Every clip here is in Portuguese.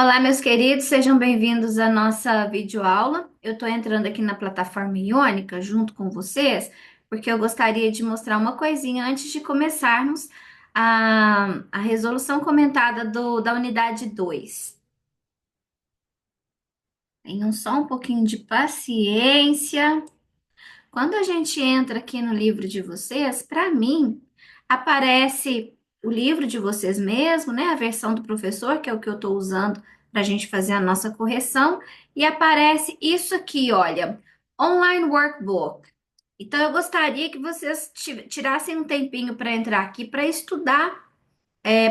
Olá, meus queridos, sejam bem-vindos à nossa videoaula. Eu estou entrando aqui na plataforma Iônica junto com vocês, porque eu gostaria de mostrar uma coisinha antes de começarmos a resolução comentada da unidade 2. Tenham só um pouquinho de paciência. Quando a gente entra aqui no livro de vocês, para mim, aparece o livro de vocês mesmo, né? A versão do professor, que é o que eu estou usando para a gente fazer a nossa correção, e aparece isso aqui, olha, Online Workbook. Então, eu gostaria que vocês tirassem um tempinho para entrar aqui para estudar,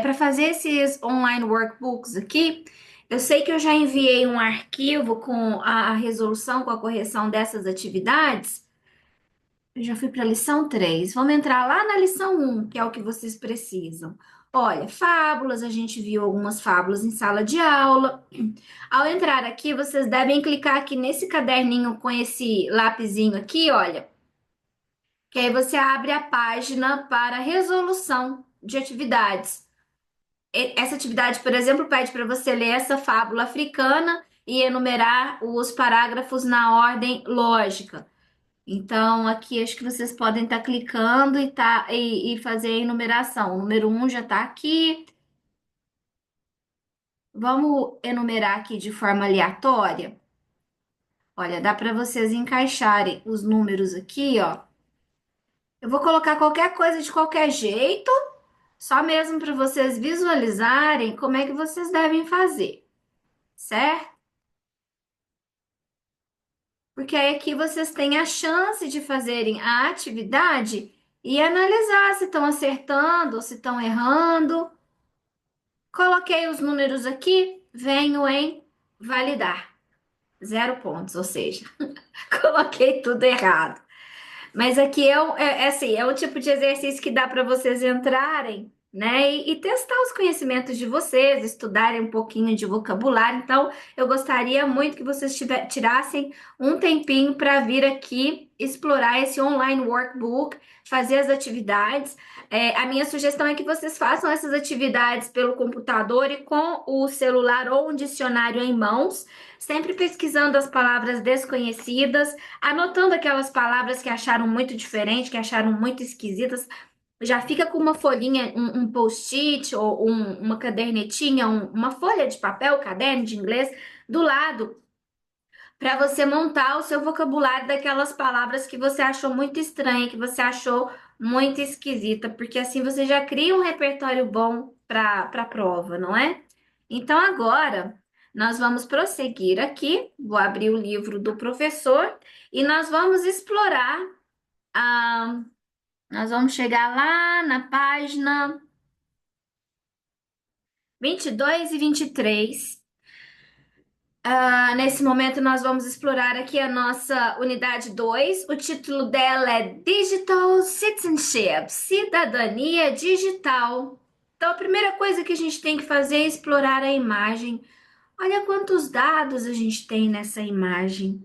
para fazer esses online workbooks aqui. Eu sei que eu já enviei um arquivo com a resolução, com a correção dessas atividades. Eu já fui para a lição 3. Vamos entrar lá na lição um, que é o que vocês precisam. Olha, fábulas, a gente viu algumas fábulas em sala de aula. Ao entrar aqui, vocês devem clicar aqui nesse caderninho com esse lapisinho aqui, olha, que aí você abre a página para resolução de atividades. Essa atividade, por exemplo, pede para você ler essa fábula africana e enumerar os parágrafos na ordem lógica. Então, aqui acho que vocês podem estar clicando e fazer a enumeração. O número um já está aqui. Vamos enumerar aqui de forma aleatória. Olha, dá para vocês encaixarem os números aqui, ó. Eu vou colocar qualquer coisa de qualquer jeito, só mesmo para vocês visualizarem como é que vocês devem fazer, certo? Porque aí aqui vocês têm a chance de fazerem a atividade e analisar se estão acertando ou se estão errando. Coloquei os números aqui, venho em validar. 0 pontos, ou seja, coloquei tudo errado. Mas aqui assim, é o tipo de exercício que dá para vocês entrarem, né? E testar os conhecimentos de vocês, estudarem um pouquinho de vocabulário. Então, eu gostaria muito que vocês tirassem um tempinho para vir aqui explorar esse online workbook, fazer as atividades. A minha sugestão é que vocês façam essas atividades pelo computador e com o celular ou um dicionário em mãos, sempre pesquisando as palavras desconhecidas, anotando aquelas palavras que acharam muito diferente, que acharam muito esquisitas. Já fica com uma folhinha, um post-it ou uma cadernetinha, uma folha de papel, caderno de inglês, do lado, para você montar o seu vocabulário daquelas palavras que você achou muito estranha, que você achou muito esquisita, porque assim você já cria um repertório bom para a prova, não é? Então agora nós vamos prosseguir aqui. Vou abrir o livro do professor e nós vamos explorar a. Nós vamos chegar lá na página 22 e 23. Nesse momento, nós vamos explorar aqui a nossa unidade 2. O título dela é Digital Citizenship, Cidadania Digital. Então, a primeira coisa que a gente tem que fazer é explorar a imagem. Olha quantos dados a gente tem nessa imagem.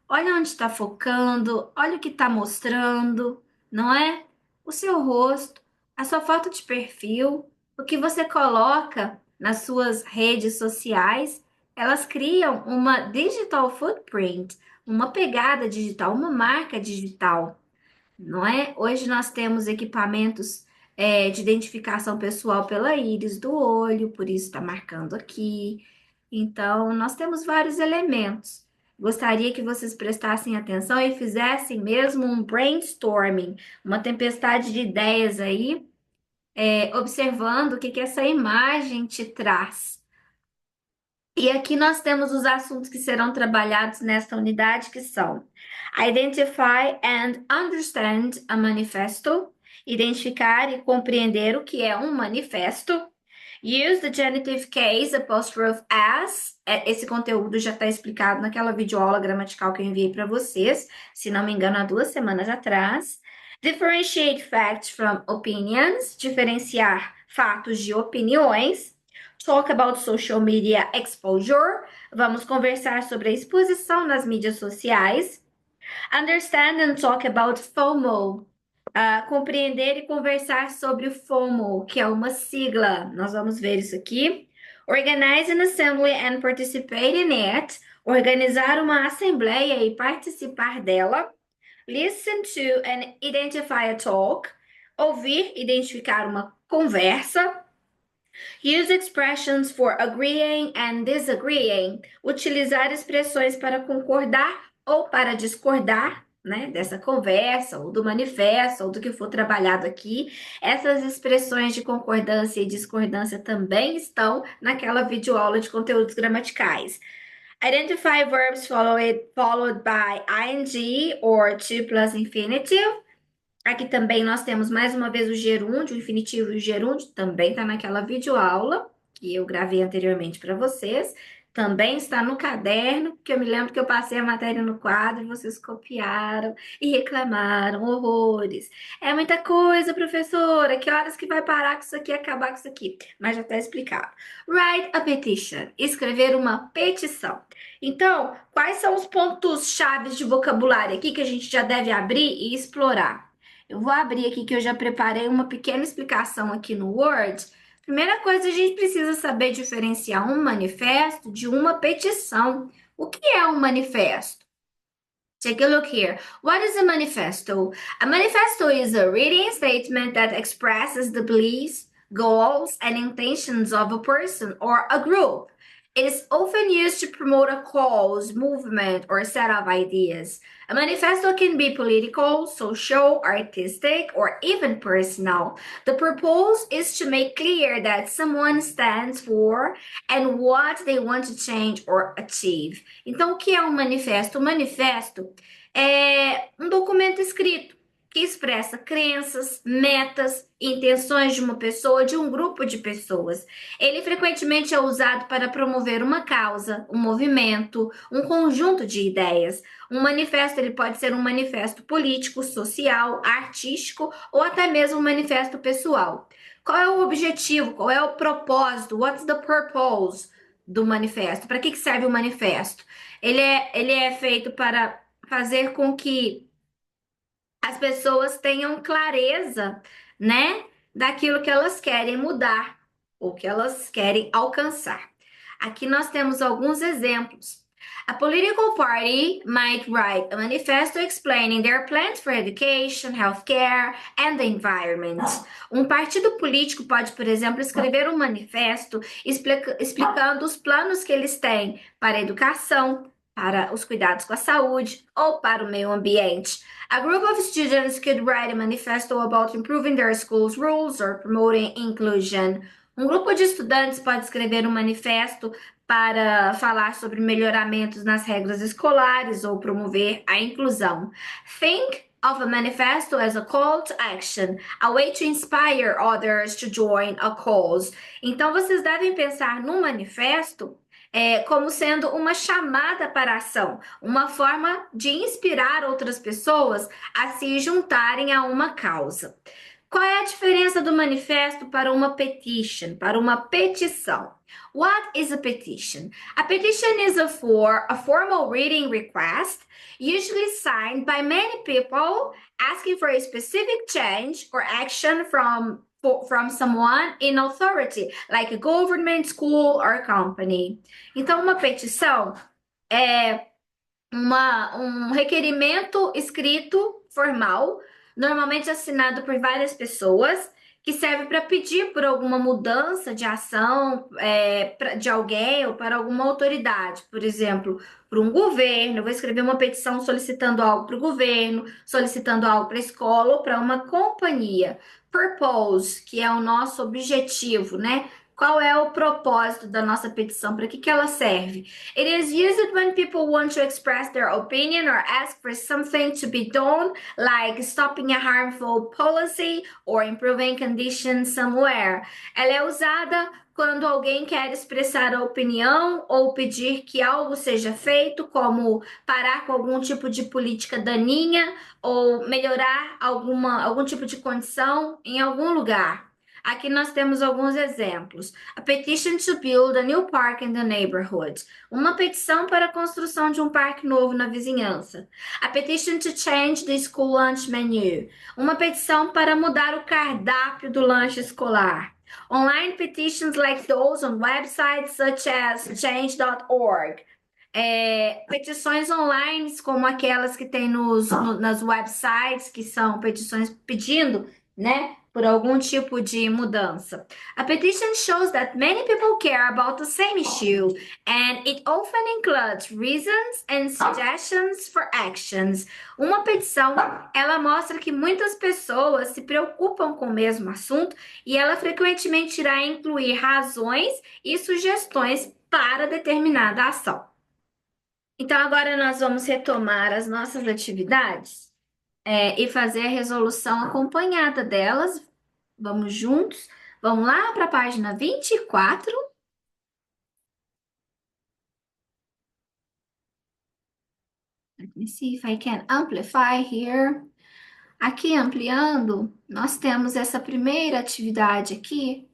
Olha onde está focando, olha o que está mostrando, não é? O seu rosto, a sua foto de perfil, o que você coloca nas suas redes sociais, elas criam uma digital footprint, uma pegada digital, uma marca digital, não é? Hoje nós temos equipamentos de identificação pessoal pela íris do olho, por isso está marcando aqui. Então, nós temos vários elementos. Gostaria que vocês prestassem atenção e fizessem mesmo um brainstorming, uma tempestade de ideias aí, observando o que que essa imagem te traz. E aqui nós temos os assuntos que serão trabalhados nesta unidade, que são Identify and Understand a Manifesto, identificar e compreender o que é um manifesto. Use the genitive case apostrophe as. Esse conteúdo já está explicado naquela videoaula gramatical que eu enviei para vocês, se não me engano, há 2 semanas atrás. Differentiate facts from opinions, diferenciar fatos de opiniões. Talk about social media exposure. Vamos conversar sobre a exposição nas mídias sociais. Understand and talk about FOMO. Compreender e conversar sobre o FOMO, que é uma sigla. Nós vamos ver isso aqui. Organize an assembly and participate in it. Organizar uma assembleia e participar dela. Listen to and identify a talk. Ouvir, identificar uma conversa. Use expressions for agreeing and disagreeing. Utilizar expressões para concordar ou para discordar, né, dessa conversa, ou do manifesto, ou do que for trabalhado aqui. Essas expressões de concordância e discordância também estão naquela videoaula de conteúdos gramaticais. Identify verbs followed by ing or to plus infinitive. Aqui também nós temos mais uma vez o gerúndio, o infinitivo e o gerúndio, também está naquela videoaula que eu gravei anteriormente para vocês. Também está no caderno, porque eu me lembro que eu passei a matéria no quadro e vocês copiaram e reclamaram horrores. É muita coisa, professora. Que horas que vai parar com isso aqui e acabar com isso aqui? Mas já está explicado. Write a petition. Escrever uma petição. Então, quais são os pontos chaves de vocabulário aqui que a gente já deve abrir e explorar? Eu vou abrir aqui que eu já preparei uma pequena explicação aqui no Word. Primeira coisa, a gente precisa saber diferenciar um manifesto de uma petição. O que é um manifesto? Take a look here. What is a manifesto? A manifesto is a written statement that expresses the beliefs, goals, and intentions of a person or a group. It is often used to promote a cause, movement, or set of ideas. A manifesto can be political, social, artistic, or even personal. The purpose is to make clear that someone stands for and what they want to change or achieve. Então, o que é um manifesto? O manifesto é um documento escrito que expressa crenças, metas, intenções de uma pessoa, de um grupo de pessoas. Ele frequentemente é usado para promover uma causa, um movimento, um conjunto de ideias. Um manifesto, ele pode ser um manifesto político, social, artístico ou até mesmo um manifesto pessoal. Qual é o objetivo? Qual é o propósito? What's the purpose do manifesto? Para que serve o manifesto? Ele é feito para fazer com que as pessoas tenham clareza, né, daquilo que elas querem mudar ou que elas querem alcançar. Aqui nós temos alguns exemplos. A political party might write a manifesto explaining their plans for education, healthcare and the environment. Um partido político pode, por exemplo, escrever um manifesto explicando os planos que eles têm para a educação, para os cuidados com a saúde ou para o meio ambiente. A group of students could write a manifesto about improving their school's rules or promoting inclusion. Um grupo de estudantes pode escrever um manifesto para falar sobre melhoramentos nas regras escolares ou promover a inclusão. Think of a manifesto as a call to action, a way to inspire others to join a cause. Então, vocês devem pensar no manifesto como sendo uma chamada para a ação, uma forma de inspirar outras pessoas a se juntarem a uma causa. Qual é a diferença do manifesto para uma petition, para uma petição? What is a petition? A petition is a formal written request, usually signed by many people, asking for a specific change or action from someone in authority, like a government, school, or company. Então, uma petição é um requerimento escrito, formal, normalmente assinado por várias pessoas, que serve para pedir por alguma mudança de ação de alguém ou para alguma autoridade. Por exemplo, para um governo, eu vou escrever uma petição solicitando algo para o governo, solicitando algo para a escola ou para uma companhia. Purpose, que é o nosso objetivo, né? Qual é o propósito da nossa petição? Para que ela serve? It is used when people want to express their opinion or ask for something to be done, like stopping a harmful policy or improving conditions somewhere. Ela é usada quando alguém quer expressar a opinião ou pedir que algo seja feito, como parar com algum tipo de política daninha ou melhorar algum tipo de condição em algum lugar. Aqui nós temos alguns exemplos. A petition to build a new park in the neighborhood. Uma petição para a construção de um parque novo na vizinhança. A petition to change the school lunch menu. Uma petição para mudar o cardápio do lanche escolar. Online petitions like those on websites such as change.org. Petições online, como aquelas que tem nas websites, que são petições pedindo, né, por algum tipo de mudança. A petition shows that many people care about the same issue, and it often includes reasons and suggestions for actions. Uma petição, ela mostra que muitas pessoas se preocupam com o mesmo assunto e ela frequentemente irá incluir razões e sugestões para determinada ação. Então, agora nós vamos retomar as nossas atividades, e fazer a resolução acompanhada delas. Vamos juntos? Vamos lá para a página 24. Let me see if I can amplify here. Aqui, ampliando, nós temos essa primeira atividade aqui,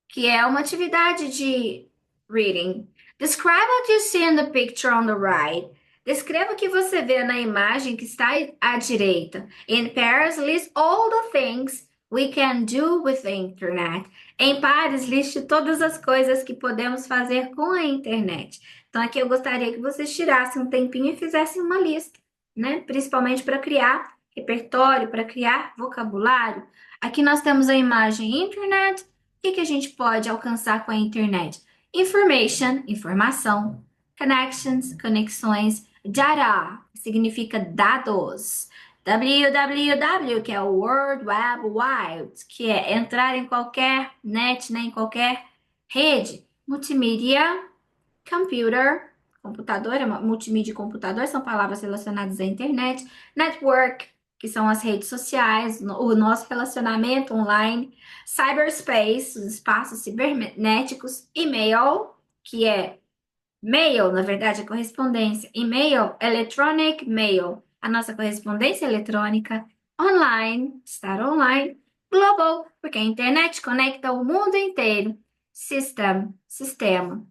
que é uma atividade de reading. Describe what you see in the picture on the right. Descreva o que você vê na imagem que está à direita. In pairs, list all the things we can do with the internet. Em pares, liste todas as coisas que podemos fazer com a internet. Então, aqui eu gostaria que vocês tirassem um tempinho e fizessem uma lista, né? Principalmente para criar repertório, para criar vocabulário. Aqui nós temos a imagem internet. O que a gente pode alcançar com a internet? Information, informação. Connections, conexões. Data, significa dados. www, que é o World Wide Wide, que é entrar em qualquer net, né, em qualquer rede. Multimídia, computer, computador, multimídia e computador são palavras relacionadas à internet. Network, que são as redes sociais, o nosso relacionamento online. Cyberspace, os espaços cibernéticos. E-mail, que é mail, na verdade, é correspondência. E-mail, electronic mail, a nossa correspondência eletrônica. Online, estar online. Global, porque a internet conecta o mundo inteiro. System, sistema.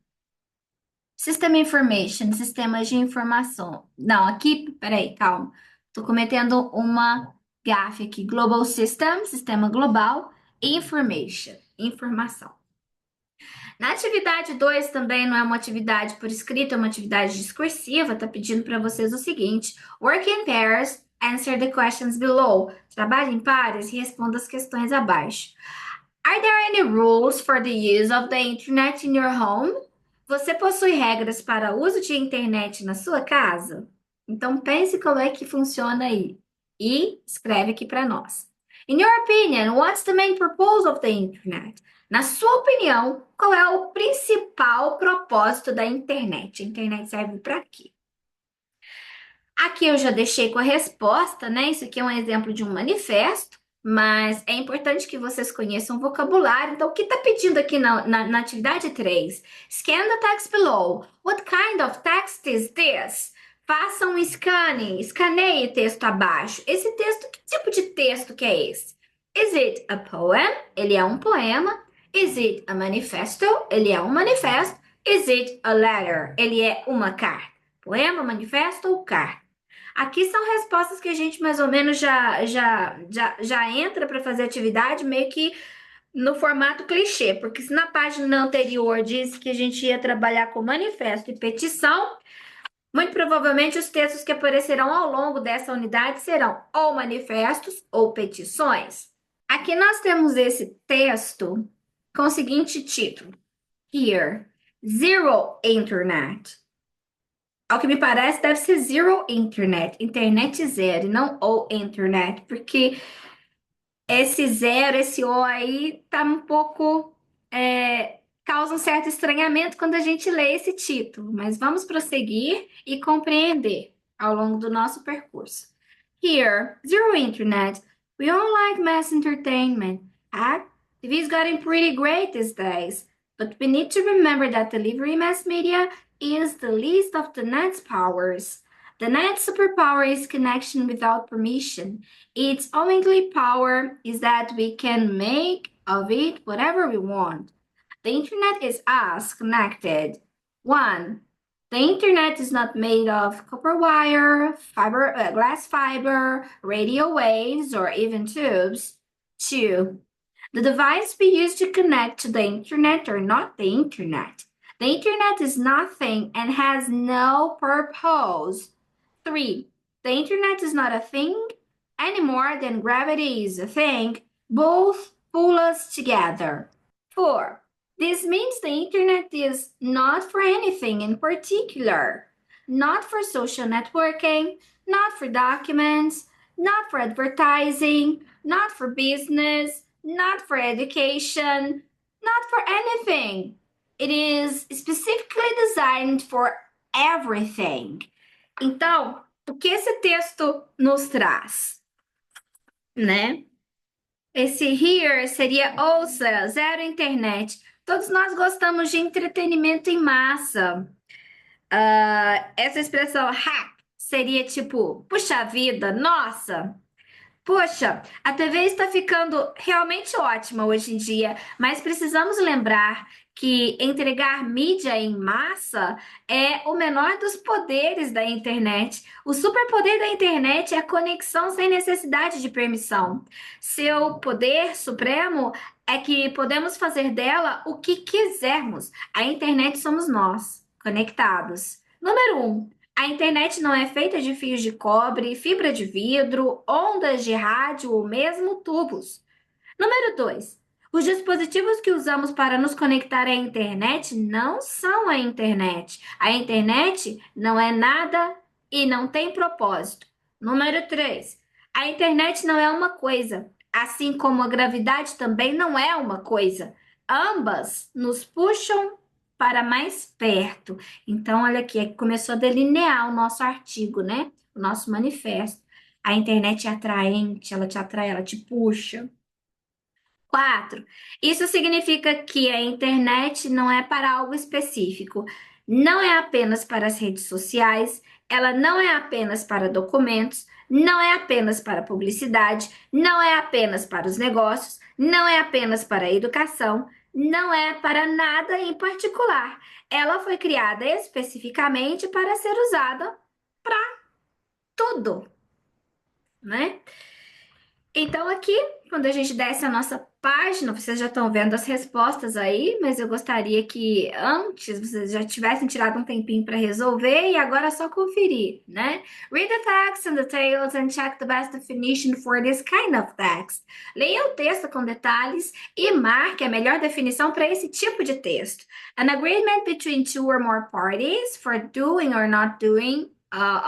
System Information, sistemas de informação. Não, aqui, peraí, calma. Estou cometendo uma gafe aqui. Global System, sistema global. Information, informação. Na atividade 2 também não é uma atividade por escrito, é uma atividade discursiva. Está pedindo para vocês o seguinte: work in pairs, answer the questions below. Trabalhe em pares e responda as questões abaixo. Are there any rules for the use of the internet in your home? Você possui regras para o uso de internet na sua casa? Então pense como é que funciona aí e escreve aqui para nós. In your opinion, what's the main purpose of the internet? Na sua opinião, qual é o principal propósito da internet? A internet serve para quê? Aqui eu já deixei com a resposta, né? Isso aqui é um exemplo de um manifesto, mas é importante que vocês conheçam o vocabulário. Então, o que está pedindo aqui na atividade 3? Scan the text below. What kind of text is this? Faça um scanning, escaneie o texto abaixo. Esse texto, que tipo de texto que é esse? Is it a poem? Ele é um poema. Is it a manifesto? Ele é um manifesto. Is it a letter? Ele é uma carta. Poema, manifesto ou carta? Aqui são respostas que a gente mais ou menos já entra para fazer atividade meio que no formato clichê, porque se na página anterior disse que a gente ia trabalhar com manifesto e petição, muito provavelmente os textos que aparecerão ao longo dessa unidade serão ou manifestos ou petições. Aqui nós temos esse texto com o seguinte título: Here, Zero Internet. Ao que me parece, deve ser zero internet, internet zero, e não o internet, porque esse zero, esse o aí, tá um pouco, causa um certo estranhamento quando a gente lê esse título, mas vamos prosseguir e compreender ao longo do nosso percurso. Here, zero internet, we all like mass entertainment. TV is getting pretty great these days, but we need to remember that delivery mass media is the least of the net's powers. The net's superpower is connection without permission. Its only power is that we can make of it whatever we want. The internet is us connected. 1. The internet is not made of copper wire, glass fiber, radio waves, or even tubes. 2. The device we use to connect to the internet or not the internet. The internet is nothing and has no purpose. 3. The internet is not a thing any more than gravity is a thing. Both pull us together. 4. This means the internet is not for anything in particular. Not for social networking, not for documents, not for advertising, not for business, not for education, not for anything. It is specifically designed for everything. Então, o que esse texto nos traz, né? Esse here seria ouça, zero internet. Todos nós gostamos de entretenimento em massa. Essa expressão hack seria tipo, puxa vida, nossa. Poxa, a TV está ficando realmente ótima hoje em dia, mas precisamos lembrar que entregar mídia em massa é o menor dos poderes da internet. O superpoder da internet é a conexão sem necessidade de permissão. Seu poder supremo é que podemos fazer dela o que quisermos. A internet somos nós, conectados. Número um. A internet não é feita de fios de cobre, fibra de vidro, ondas de rádio ou mesmo tubos. Número 2. Os dispositivos que usamos para nos conectar à internet não são a internet. A internet não é nada e não tem propósito. Número 3. A internet não é uma coisa, assim como a gravidade também não é uma coisa. Ambas nos puxam para mais perto. Então, olha aqui, começou a delinear o nosso artigo, né? O nosso manifesto. A internet é atraente, ela te atrai, ela te puxa. 4. Isso significa que a internet não é para algo específico, não é apenas para as redes sociais, ela não é apenas para documentos, não é apenas para publicidade, não é apenas para os negócios, não é apenas para a educação, não é para nada em particular. Ela foi criada especificamente para ser usada tudo, né? Então, aqui, quando a gente desce a nossa página, vocês já estão vendo as respostas aí, mas eu gostaria que antes vocês já tivessem tirado um tempinho para resolver e agora é só conferir, né? Read the text and details and check the best definition for this kind of text. Leia o texto com detalhes e marque a melhor definição para esse tipo de texto. An agreement between two or more parties for doing or not doing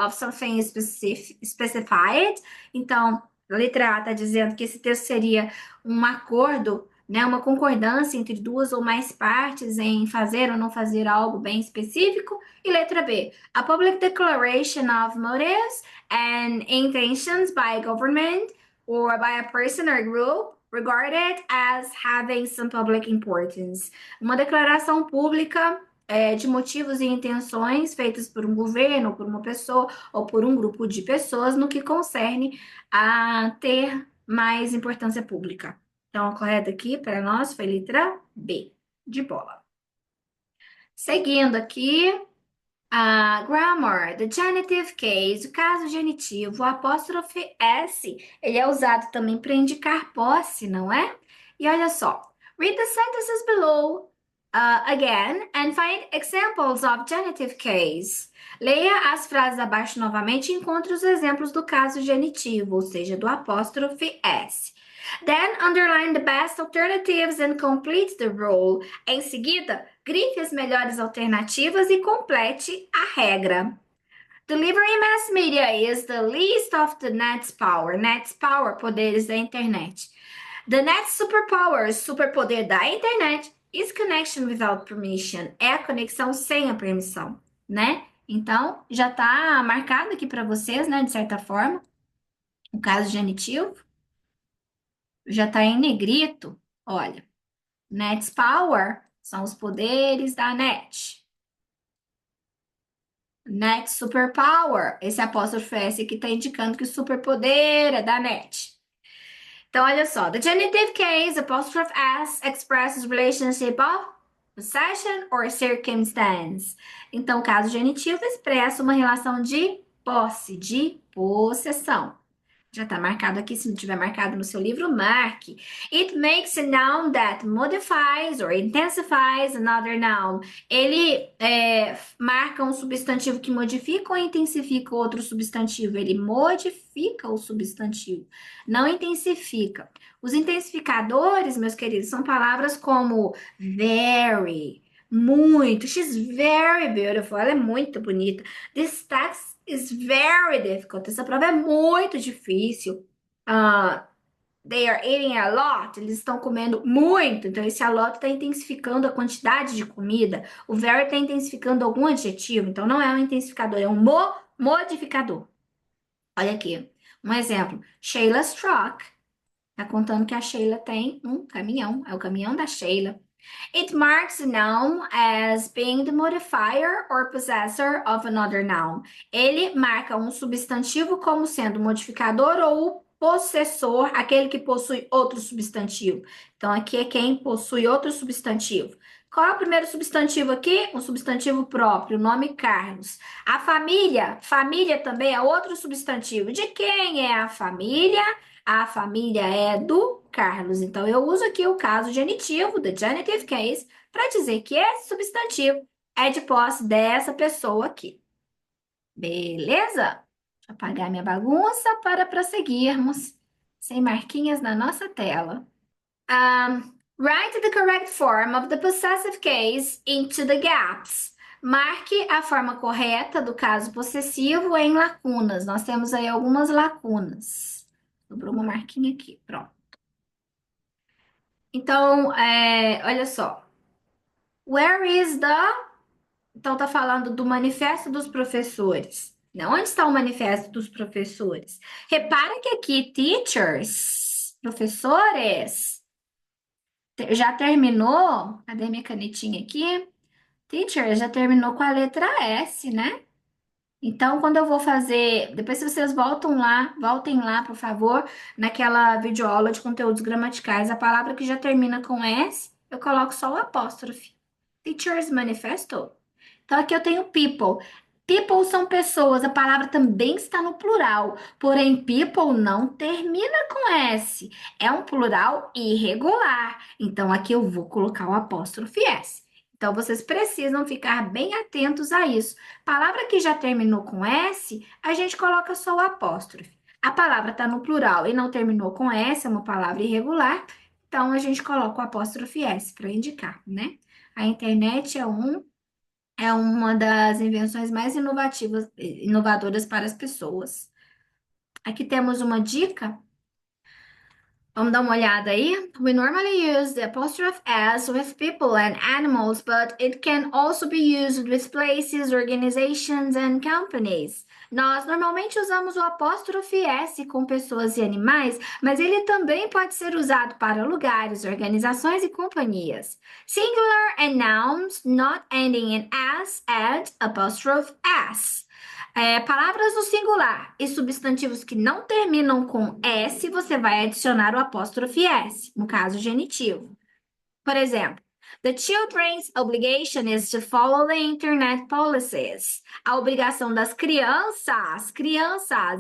of something specified. Então, a letra A está dizendo que esse texto seria um acordo, né, uma concordância entre duas ou mais partes em fazer ou não fazer algo bem específico. E letra B, a public declaration of motives and intentions by a government or by a person or group regarded as having some public importance. Uma declaração pública de motivos e intenções feitas por um governo, por uma pessoa ou por um grupo de pessoas no que concerne a ter mais importância pública. Então, a correta aqui para nós foi letra B, de bola. Seguindo aqui, a grammar, the genitive case, o caso genitivo, o apóstrofe S, ele é usado também para indicar posse, não é? E olha só, read the sentences below again and find examples of genitive case. Leia as frases abaixo novamente e encontre os exemplos do caso genitivo, ou seja, do apóstrofe S. Then underline the best alternatives and complete the rule. Em seguida, grife as melhores alternativas e complete a regra. Delivering mass media is the least of the net's power. Net's power, poderes da internet. The net's superpower, superpoder da internet, is connection without permission. É a conexão sem a permissão, né? Então, já está marcado aqui para vocês, né, de certa forma, o caso genitivo. Já está em negrito. Olha, net's power são os poderes da net. Net superpower, esse apóstrofe S aqui está indicando que o superpoder é da net. Então, olha só. The genitive case, apostrophe S, expresses relationship of possession or circumstance. Então, o caso genitivo expressa uma relação de posse, de possessão. Já está marcado aqui, se não tiver marcado no seu livro, marque. It makes a noun that modifies or intensifies another noun. Ele marca um substantivo que modifica ou intensifica outro substantivo. Ele modifica o substantivo, não intensifica. Os intensificadores, meus queridos, são palavras como very, muito. She's very beautiful. Ela é muito bonita. This tax is very difficult. Essa prova é muito difícil. Uh, they are eating a lot. Eles estão comendo muito. Então, esse a lot está intensificando a quantidade de comida. O very está intensificando algum adjetivo. Então, não é um intensificador, é um modificador. Olha aqui. Um exemplo. Sheila's truck. Tá contando que a Sheila tem um caminhão. É o caminhão da Sheila. It marks a noun as being the modifier or possessor of another noun. Ele marca um substantivo como sendo modificador ou o possessor, aquele que possui outro substantivo. Então, aqui é quem possui outro substantivo. Qual é o primeiro substantivo aqui? Um substantivo próprio, o nome Carlos. A família, família também é outro substantivo. De quem é a família? A família é do Carlos. Então, eu uso aqui o caso genitivo, the genitive case, para dizer que esse substantivo é de posse dessa pessoa aqui. Beleza? Deixa eu apagar minha bagunça para prosseguirmos sem marquinhas na nossa tela. Write the correct form of the possessive case into the gaps. Marque a forma correta do caso possessivo em lacunas. Nós temos aí algumas lacunas. Sobrou uma marquinha aqui, pronto. Então, olha só. Where is the... Então, tá falando do manifesto dos professores. Não, onde está o manifesto dos professores? Repara que aqui, teachers, professores, já terminou? Cadê minha canetinha aqui? Teacher, já terminou com a letra S, né? Então, quando eu vou fazer, depois se vocês voltem lá, por favor, naquela videoaula de conteúdos gramaticais, a palavra que já termina com S, eu coloco só o apóstrofe. Teachers Manifesto. Então, aqui eu tenho people. People são pessoas, a palavra também está no plural, porém, people não termina com S. É um plural irregular. Então, aqui eu vou colocar o apóstrofe S. Então, vocês precisam ficar bem atentos a isso. Palavra que já terminou com S, a gente coloca só o apóstrofe. A palavra está no plural e não terminou com S, é uma palavra irregular, então a gente coloca o apóstrofe S para indicar, né? A internet é uma das invenções mais inovadoras para as pessoas. Aqui temos uma dica. Vamos dar uma olhada aí? We normally use the apostrophe S with people and animals, but it can also be used with places, organizations and companies. Nós normalmente usamos o apóstrofe S com pessoas e animais, mas ele também pode ser usado para lugares, organizações e companhias. Singular and nouns not ending in S add apostrophe S. Palavras no singular e substantivos que não terminam com S, você vai adicionar o apóstrofe S, no caso genitivo. Por exemplo, the children's obligation is to follow the internet policies. A obrigação das crianças,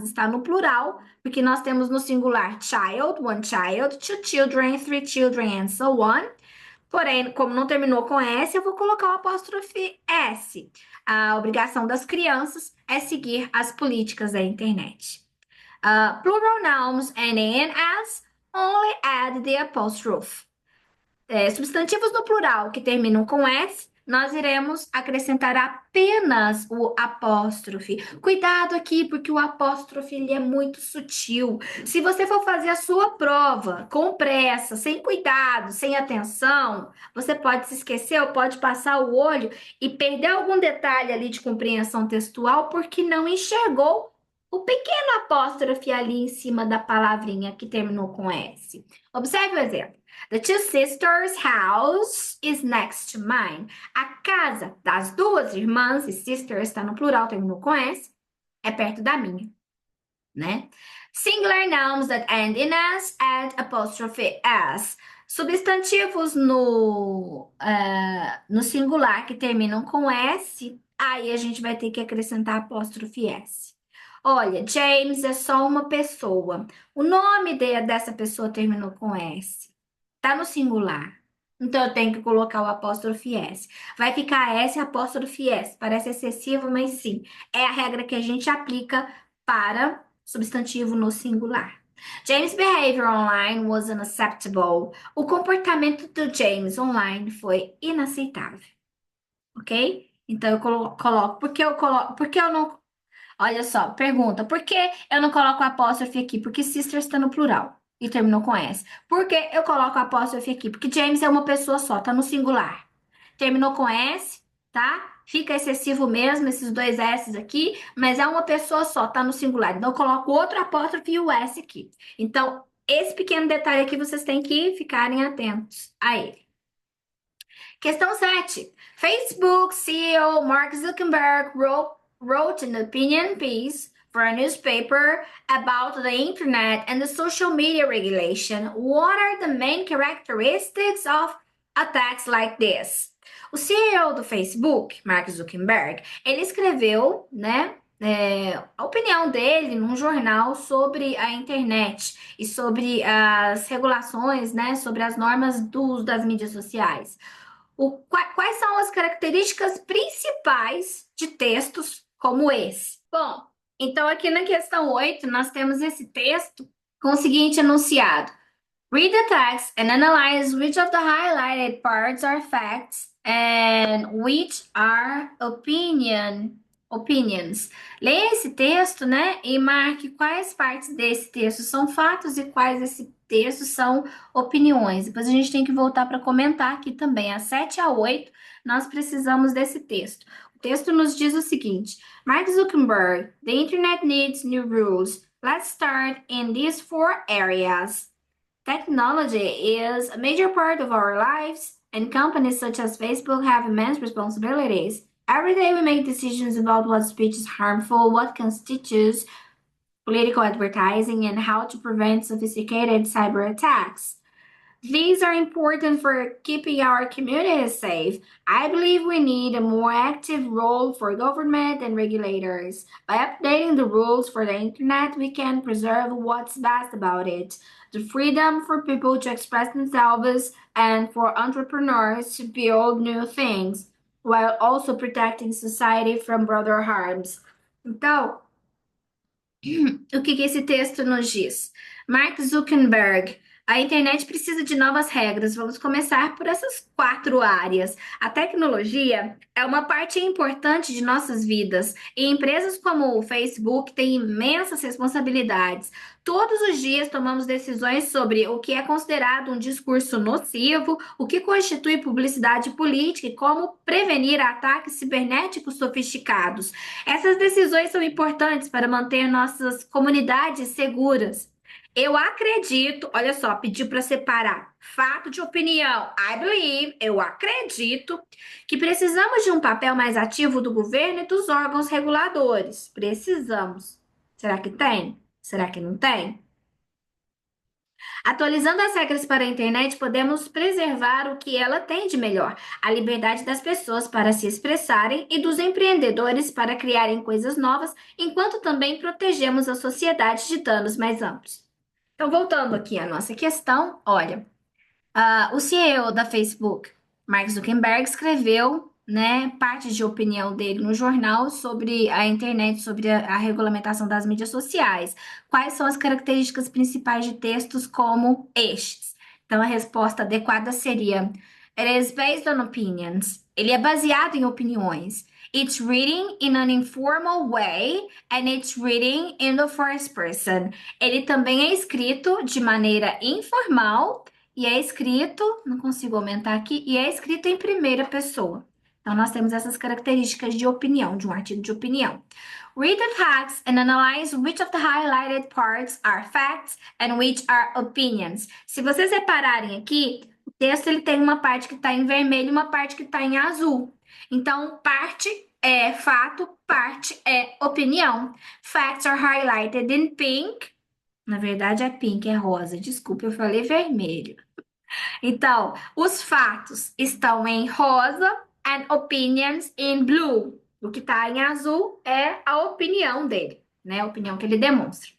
está no plural, porque nós temos no singular child, one child, two children, three children, and so on. Porém, como não terminou com S, eu vou colocar o apóstrofe S. A obrigação das crianças é seguir as políticas da internet. Plural nouns ending in S only add the apostrophe. Substantivos no plural que terminam com S, nós iremos acrescentar apenas o apóstrofe. Cuidado aqui, porque o apóstrofe ele é muito sutil. Se você for fazer a sua prova com pressa, sem cuidado, sem atenção, você pode se esquecer ou pode passar o olho e perder algum detalhe ali de compreensão textual porque não enxergou o pequeno apóstrofe ali em cima da palavrinha que terminou com S. Observe o exemplo. The two sisters' house is next to mine. A casa das duas irmãs, e sister está no plural, terminou com S, é perto da minha, né? Singular nouns that end in S add apostrophe S. Substantivos no singular que terminam com S, aí a gente vai ter que acrescentar apóstrofe S. Olha, James é só uma pessoa. O nome dessa pessoa terminou com S. Tá no singular. Então eu tenho que colocar o apóstrofe S. Vai ficar S apóstrofe S. Parece excessivo, mas sim. É a regra que a gente aplica para substantivo no singular. James' behavior online was unacceptable. O comportamento do James online foi inaceitável, ok? Então eu coloco, por que eu não, olha só, pergunta, por que eu não coloco apóstrofe aqui? Porque sisters está no plural e terminou com S. Por que eu coloco apóstrofe aqui? Porque James é uma pessoa só, tá no singular. Terminou com S, tá? Fica excessivo mesmo esses dois S's aqui, mas é uma pessoa só, tá no singular. Então eu coloco outro apóstrofe e o S aqui. Então, esse pequeno detalhe aqui vocês têm que ficarem atentos a ele. Questão 7. Facebook CEO Mark Zuckerberg wrote an opinion piece for a newspaper about the internet and the social media regulation. What are the main characteristics of attacks like this? O CEO do Facebook, Mark Zuckerberg, ele escreveu, né, a opinião dele num jornal sobre a internet e sobre as regulações, né, sobre as normas do uso das mídias sociais. Quais são as características principais de textos como esse? Bom, então aqui na questão 8 nós temos esse texto com o seguinte enunciado: Read the text and analyze which of the highlighted parts are facts and which are opinions. Leia esse texto, né, e marque quais partes desse texto são fatos e quais desse texto são opiniões. Depois a gente tem que voltar para comentar aqui também. Às 7 a 8, nós precisamos desse texto. O texto nos diz o seguinte: Mark Zuckerberg, the internet needs new rules. Let's start in these four areas. Technology is a major part of our lives, and companies such as Facebook have immense responsibilities. Every day we make decisions about what speech is harmful, what constitutes political advertising, and how to prevent sophisticated cyber attacks. These are important for keeping our communities safe. I believe we need a more active role for government and regulators. By updating the rules for the internet, we can preserve what's best about it: the freedom for people to express themselves and for entrepreneurs to build new things, while also protecting society from broader harms. Então, o que esse texto nos diz? Mark Zuckerberg. A internet precisa de novas regras. Vamos começar por essas quatro áreas. A tecnologia é uma parte importante de nossas vidas e empresas como o Facebook têm imensas responsabilidades. Todos os dias tomamos decisões sobre o que é considerado um discurso nocivo, o que constitui publicidade política e como prevenir ataques cibernéticos sofisticados. Essas decisões são importantes para manter nossas comunidades seguras. Eu acredito, olha só, pediu para separar fato de opinião. I believe, eu acredito que precisamos de um papel mais ativo do governo e dos órgãos reguladores. Precisamos. Será que tem? Será que não tem? Atualizando as regras para a internet, podemos preservar o que ela tem de melhor: a liberdade das pessoas para se expressarem e dos empreendedores para criarem coisas novas, enquanto também protegemos a sociedade de danos mais amplos. Então, voltando aqui à nossa questão, olha. O CEO da Facebook, Mark Zuckerberg, escreveu, né, parte de opinião dele no jornal sobre a internet, sobre a regulamentação das mídias sociais. Quais são as características principais de textos como estes? Então, a resposta adequada seria: It is based on opinions. Ele é baseado em opiniões. It's written in an informal way and it's written in the first person. Ele também é escrito de maneira informal e é escrito, não consigo aumentar aqui, e é escrito em primeira pessoa. Então, nós temos essas características de opinião, de um artigo de opinião. Read the text and analyze which of the highlighted parts are facts and which are opinions. Se vocês repararem aqui, o texto ele tem uma parte que está em vermelho e uma parte que está em azul. Então, parte é fato, parte é opinião. Facts are highlighted in pink. Na verdade, é pink, é rosa. Desculpa, eu falei vermelho. Então, os fatos estão em rosa and opinions in blue. O que está em azul é a opinião dele, né? A opinião que ele demonstra.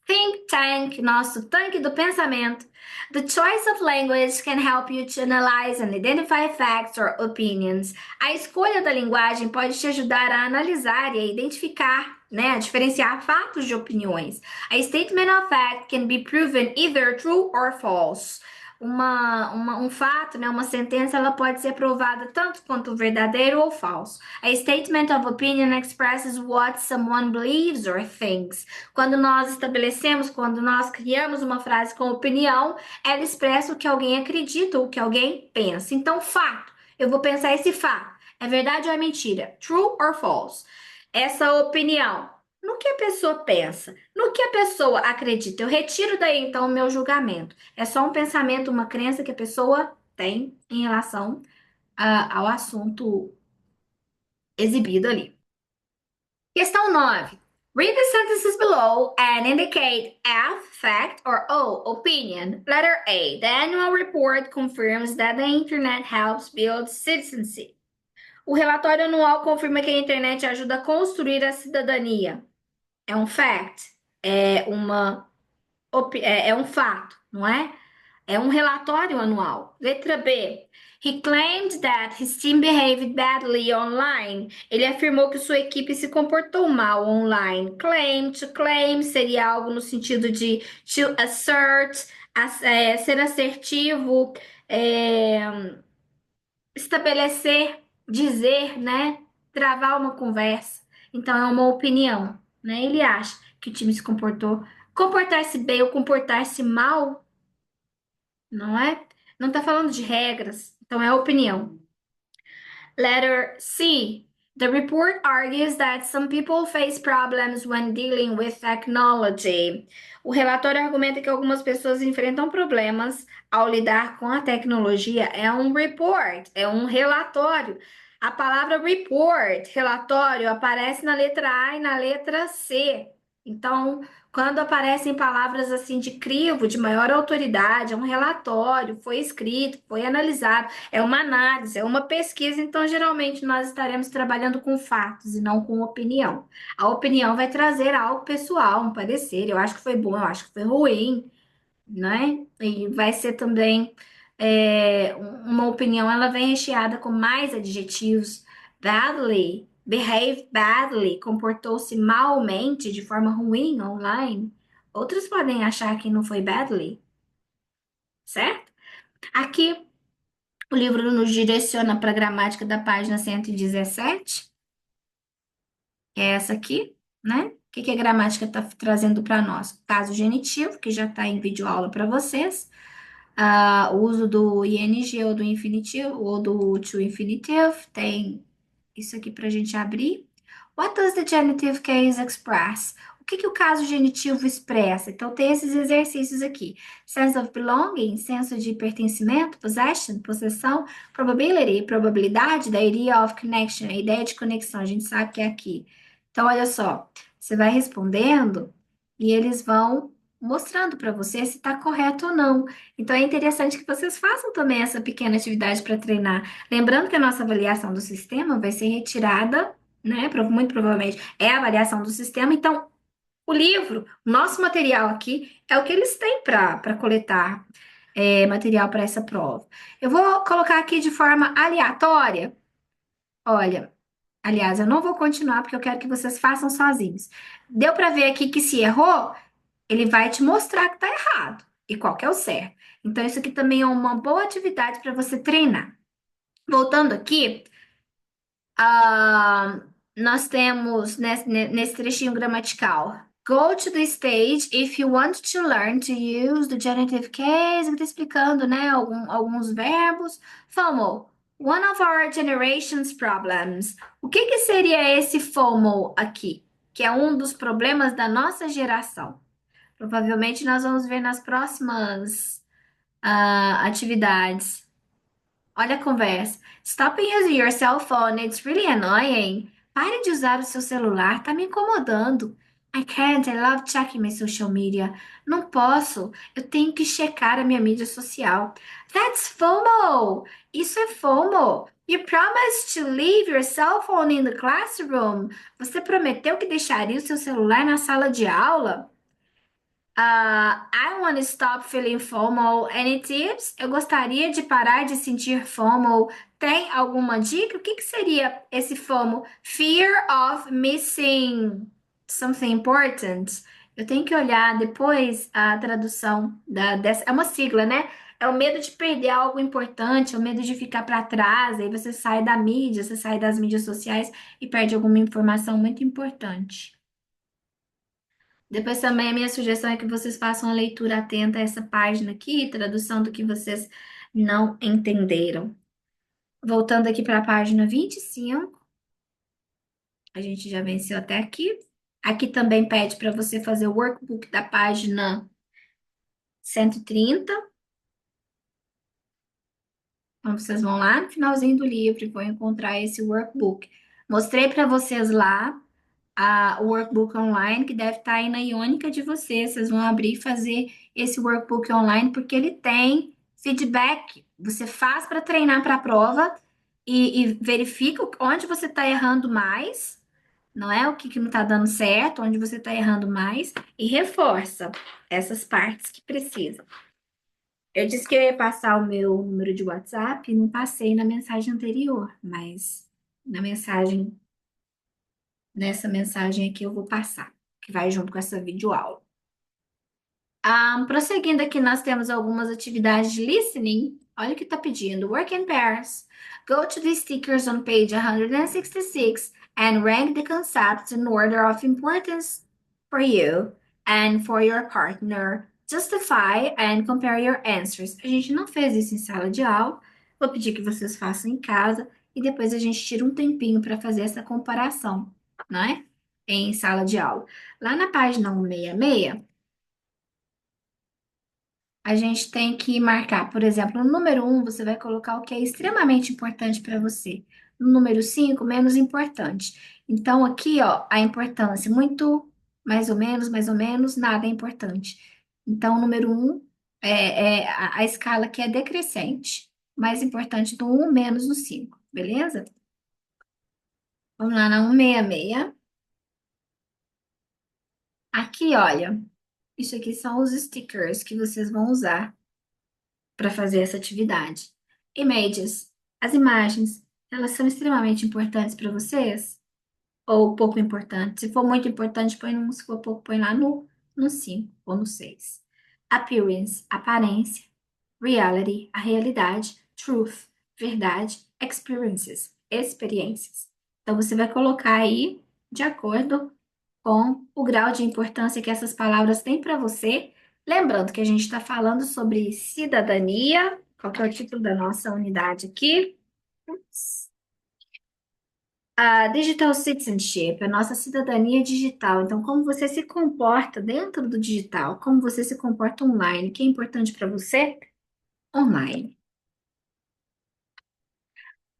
Think tank, nosso tanque do pensamento. The choice of language can help you to analyze and identify facts or opinions. A escolha da linguagem pode te ajudar a analisar e a identificar, né, a diferenciar fatos de opiniões. A statement of fact can be proven either true or false. Um fato, né, uma sentença, ela pode ser provada tanto quanto verdadeiro ou falso. A statement of opinion expresses what someone believes or thinks. Quando nós criamos uma frase com opinião, ela expressa o que alguém acredita ou o que alguém pensa. Então, fato. Eu vou pensar esse fato. É verdade ou é mentira? True or false? Essa opinião. No que a pessoa pensa, no que a pessoa acredita. Eu retiro daí então o meu julgamento. É só um pensamento, uma crença que a pessoa tem em relação ao assunto exibido ali. Questão 9. Read the sentences below and indicate F, fact, or O, opinion. Letter A. The annual report confirms that the internet helps build citizenship. O relatório anual confirma que a internet ajuda a construir a cidadania. É um fact. É um fato, não é? É um relatório anual. Letra B. He claimed that his team behaved badly online. Ele afirmou que sua equipe se comportou mal online. Claim, to claim seria algo no sentido de to assert, ser assertivo, é, estabelecer, dizer, né? Travar uma conversa. Então é uma opinião, né? Ele acha que o time se comportou. Comportar-se bem ou comportar-se mal, não é? Não está falando de regras, então é opinião. Letter C. The report argues that some people face problems when dealing with technology. O relatório argumenta que algumas pessoas enfrentam problemas ao lidar com a tecnologia. É um report, é um relatório. A palavra report, relatório, aparece na letra A e na letra C. Então, quando aparecem palavras assim de crivo, de maior autoridade, é um relatório, foi escrito, foi analisado, é uma análise, é uma pesquisa, então geralmente nós estaremos trabalhando com fatos e não com opinião. A opinião vai trazer algo pessoal, um parecer, eu acho que foi bom, eu acho que foi ruim, né? E vai ser também uma opinião, ela vem recheada com mais adjetivos. Badly, behave badly, comportou-se malmente, de forma ruim online. Outros podem achar que não foi badly, certo? Aqui o livro nos direciona para a gramática da página 117, que é essa aqui, né? O que que a gramática está trazendo para nós? Caso genitivo, que já está em vídeo aula para vocês. O uso do ing ou do infinitivo ou do to infinitive. Tem isso aqui para a gente abrir. What does the genitive case express? O que que o caso genitivo expressa? Então, tem esses exercícios aqui. Sense of belonging, senso de pertencimento, possession, possessão, probability, probabilidade, da idea of connection, a ideia de conexão, a gente sabe que é aqui. Então, olha só, você vai respondendo e eles vão mostrando para você se está correto ou não. Então, é interessante que vocês façam também essa pequena atividade para treinar. Lembrando que a nossa avaliação do sistema vai ser retirada, né? Muito provavelmente é a avaliação do sistema. Então, o livro, o nosso material aqui, é o que eles têm para coletar material para essa prova. Eu vou colocar aqui de forma aleatória. Olha, aliás, eu não vou continuar porque eu quero que vocês façam sozinhos. Deu para ver aqui que se errou, ele vai te mostrar que está errado e qual que é o certo. Então, isso aqui também é uma boa atividade para você treinar. Voltando aqui, nós temos nesse trechinho gramatical. Go to the stage if you want to learn to use the genitive case. Ele está explicando, né, alguns verbos. FOMO, one of our generation's problems. O que que seria esse FOMO aqui? Que é um dos problemas da nossa geração. Provavelmente nós vamos ver nas próximas atividades. Olha a conversa. Stop using your cell phone, it's really annoying. Pare de usar o seu celular, tá me incomodando. I can't, I love checking my social media. Não posso, eu tenho que checar a minha mídia social. That's FOMO! Isso é FOMO. You promised to leave your cell phone in the classroom. Você prometeu que deixaria o seu celular na sala de aula? I want to stop feeling FOMO. Any tips? Eu gostaria de parar de sentir FOMO. Tem alguma dica? O que que seria esse FOMO? Fear of missing something important. Eu tenho que olhar depois a tradução dessa. É uma sigla, né? É o medo de perder algo importante, é o medo de ficar para trás. Aí você sai da mídia, você sai das mídias sociais e perde alguma informação muito importante. Depois também a minha sugestão é que vocês façam a leitura atenta a essa página aqui, tradução do que vocês não entenderam. Voltando aqui para a página 25, a gente já venceu até aqui. Aqui também pede para você fazer o workbook da página 130. Então, vocês vão lá no finalzinho do livro e vão encontrar esse workbook. Mostrei para vocês lá o workbook online, que deve estar aí na Iônica de vocês. Vocês vão abrir e fazer esse workbook online, porque ele tem feedback. Você faz para treinar para a prova e verifica onde você está errando mais, não é? O que não está dando certo, onde você está errando mais, e reforça essas partes que precisam. Eu disse que eu ia passar o meu número de WhatsApp, e não passei na mensagem anterior, mas na mensagem nessa mensagem aqui eu vou passar, que vai junto com essa videoaula. Prosseguindo aqui, nós temos algumas atividades de listening. Olha o que está pedindo. Work in pairs. Go to the stickers on page 166 and rank the concepts in order of importance for you and for your partner. Justify and compare your answers. A gente não fez isso em sala de aula. Vou pedir que vocês façam em casa e depois a gente tira um tempinho para fazer essa comparação, não é? Em sala de aula. Lá na página 166, a gente tem que marcar, por exemplo, no número 1, você vai colocar o que é extremamente importante para você. No número 5, menos importante. Então, aqui, ó, a importância, muito mais ou menos, nada é importante. Então, o número 1 é a escala que é decrescente. Mais importante do 1, menos do 5, beleza? Vamos lá na 166. Aqui, olha, isso aqui são os stickers que vocês vão usar para fazer essa atividade. Images. As imagens, elas são extremamente importantes para vocês? Ou pouco importantes? Se for muito importante, põe no 1, se for pouco, põe lá no 5 ou no 6. Appearance, aparência. Reality, a realidade. Truth, verdade. Experiences, experiências. Então, você vai colocar aí de acordo com o grau de importância que essas palavras têm para você. Lembrando que a gente está falando sobre cidadania. Qual que é o título da nossa unidade aqui? A Digital Citizenship, a nossa cidadania digital. Então, como você se comporta dentro do digital, como você se comporta online, o que é importante para você? Online.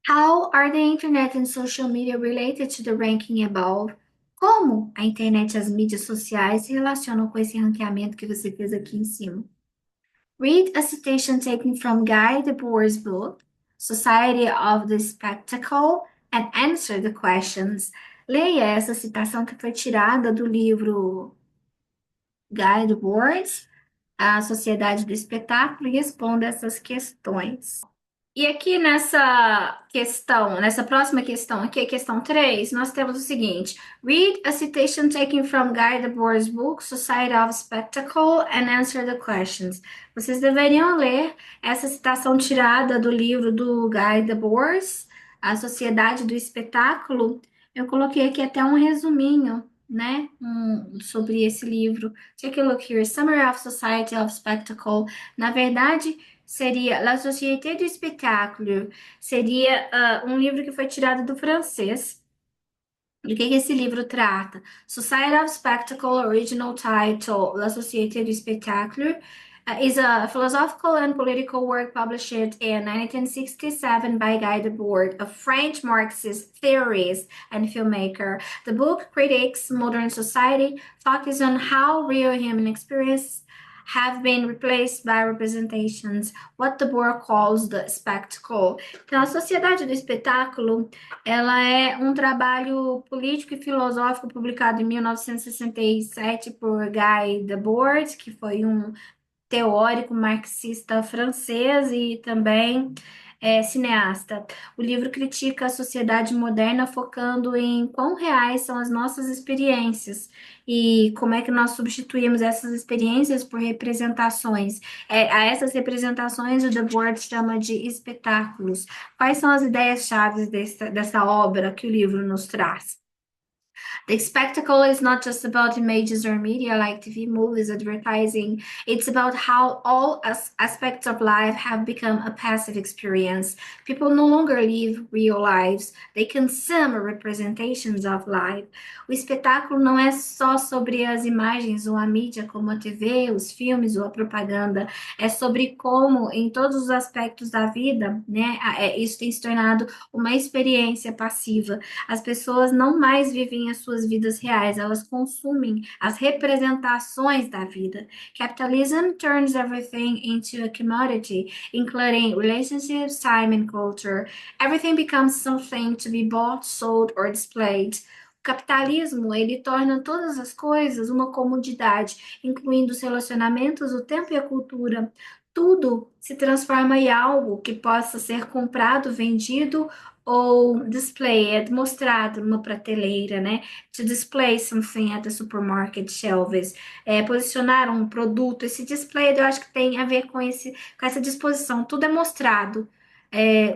How are the internet and social media related to the ranking above? Como a internet e as mídias sociais se relacionam com esse ranqueamento que você fez aqui em cima? Read a citation taken from Guy Debord's book, Society of the Spectacle, and answer the questions. Leia essa citação que foi tirada do livro Guy Debord, A Sociedade do Espetáculo, e responda essas questões. E aqui nessa questão, nessa próxima questão, aqui, a questão 3, nós temos o seguinte: Read a citation taken from Guy Debord's book, Society of Spectacle, and answer the questions. Vocês deveriam ler essa citação tirada do livro do Guy Debord, A Sociedade do Espetáculo. Eu coloquei aqui até um resuminho, né, sobre esse livro. Take a look here, Summary of Society of Spectacle. Na verdade, seria La Société du Spectacle, seria um livro que foi tirado do francês. E o que que esse livro trata? Society of Spectacle, original title, La Société du Spectacle. is a philosophical and political work published in 1967 by Guy Debord, a French Marxist theorist and filmmaker. The book critiques modern society, focusing on how real human experiences have been replaced by representations, what Debord calls the spectacle. Então, a Sociedade do Espetáculo, ela é um trabalho político e filosófico publicado em 1967 por Guy Debord, que foi um teórico marxista francês e também cineasta. O livro critica a sociedade moderna, focando em quão reais são as nossas experiências e como é que nós substituímos essas experiências por representações. A essas representações, o Debord chama de espetáculos. Quais são as ideias-chave dessa obra que o livro nos traz? The spectacle is not just about images or media like TV, movies, advertising. It's about how all aspects of life have become a passive experience. People no longer live real lives, they consume representations of life. O espetáculo não é só sobre as imagens ou a mídia, como a TV, os filmes ou a propaganda. É sobre como, em todos os aspectos da vida, né, isso tem se tornado uma experiência passiva. As pessoas não mais vivem as suas vidas reais, elas consumem as representações da vida. Capitalism turns everything into a commodity, including relationships, time, and culture. Everything becomes something to be bought, sold, or displayed. O capitalismo, ele torna todas as coisas uma comodidade, incluindo os relacionamentos, o tempo e a cultura. Tudo se transforma em algo que possa ser comprado, vendido ou displayed, mostrado numa prateleira, né? To display something at the supermarket shelves. Posicionar um produto. Esse display eu acho que tem a ver com essa disposição. Tudo é mostrado.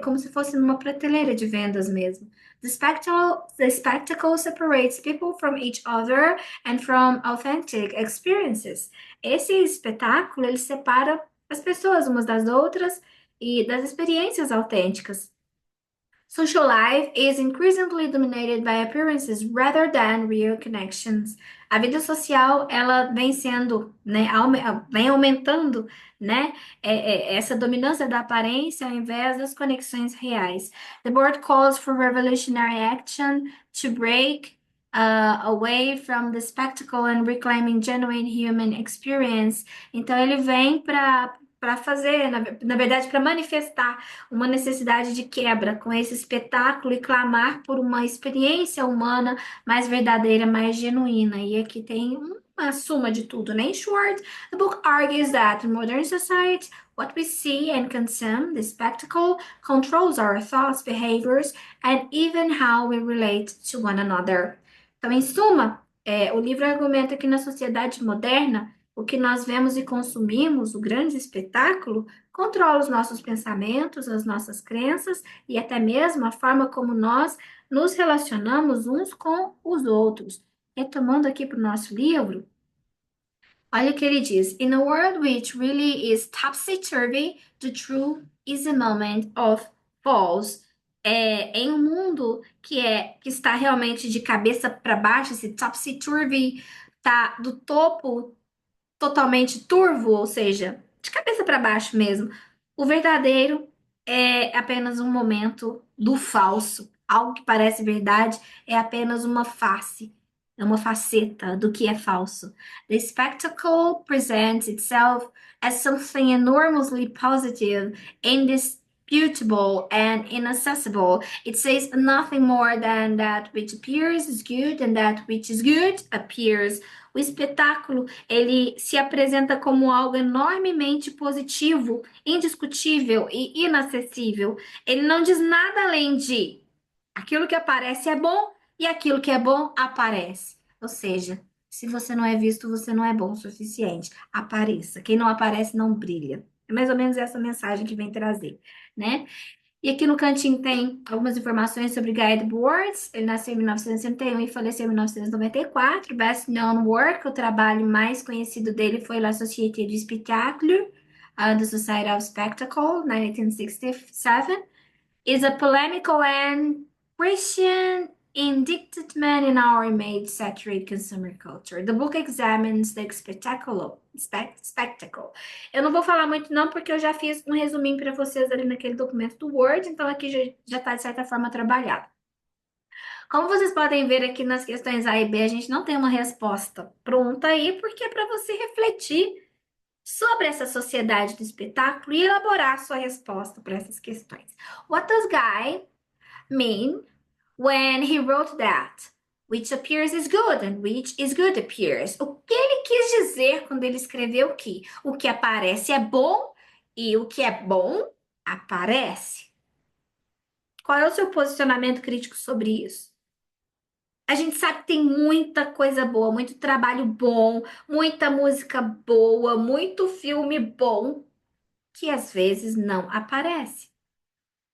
Como se fosse numa prateleira de vendas mesmo. The spectacle separates people from each other and from authentic experiences. Esse espetáculo, ele separa as pessoas umas das outras e das experiências autênticas. Social life is increasingly dominated by appearances rather than real connections. A vida social, ela vem sendo, né, vem aumentando, né, essa dominância da aparência ao invés das conexões reais. The board calls for revolutionary action to break away from the spectacle and reclaiming genuine human experience. Então, ele vem para fazer, na verdade, para manifestar uma necessidade de quebra com esse espetáculo e clamar por uma experiência humana mais verdadeira, mais genuína. E aqui tem uma suma de tudo, né? In short, the book argues that in modern society, what we see and consume, the spectacle, controls our thoughts, behaviors, and even how we relate to one another. Então, em suma, o livro argumenta que na sociedade moderna, o que nós vemos e consumimos, o grande espetáculo, controla os nossos pensamentos, as nossas crenças e até mesmo a forma como nós nos relacionamos uns com os outros. Retomando aqui para o nosso livro, olha o que ele diz: In a world which really is topsy-turvy, the truth is a moment of falls. Em um mundo que está realmente de cabeça para baixo, esse topsy-turvy tá do topo totalmente turvo, ou seja, de cabeça para baixo mesmo. O verdadeiro é apenas um momento do falso. Algo que parece verdade é apenas uma face, é uma faceta do que é falso. The spectacle presents itself as something enormously positive, indisputable, and inaccessible. It says nothing more than that which appears is good and that which is good appears. O espetáculo, ele se apresenta como algo enormemente positivo, indiscutível e inacessível. Ele não diz nada além de aquilo que aparece é bom e aquilo que é bom aparece. Ou seja, se você não é visto, você não é bom o suficiente. Apareça. Quem não aparece não brilha. É mais ou menos essa mensagem que vem trazer, né? E aqui no cantinho tem algumas informações sobre Guy Debord. Ele nasceu em 1961 e faleceu em 1994. Best known work, o trabalho mais conhecido dele foi La Société du Spectacle, The Society of Spectacle, 1967. Is a polemical and Christian Indictment in our image saturate consumer culture. The book examines the spectacle. Eu não vou falar muito não, porque eu já fiz um resuminho para vocês ali naquele documento do Word, então aqui já está de certa forma trabalhado. Como vocês podem ver aqui nas questões A e B, a gente não tem uma resposta pronta aí, porque é para você refletir sobre essa sociedade do espetáculo e elaborar sua resposta para essas questões. What does Guy mean when he wrote that? Which appears is good and which is good appears. O que ele quis dizer quando ele escreveu que o que aparece é bom e o que é bom aparece? Qual é o seu posicionamento crítico sobre isso? A gente sabe que tem muita coisa boa, muito trabalho bom, muita música boa, muito filme bom que às vezes não aparece.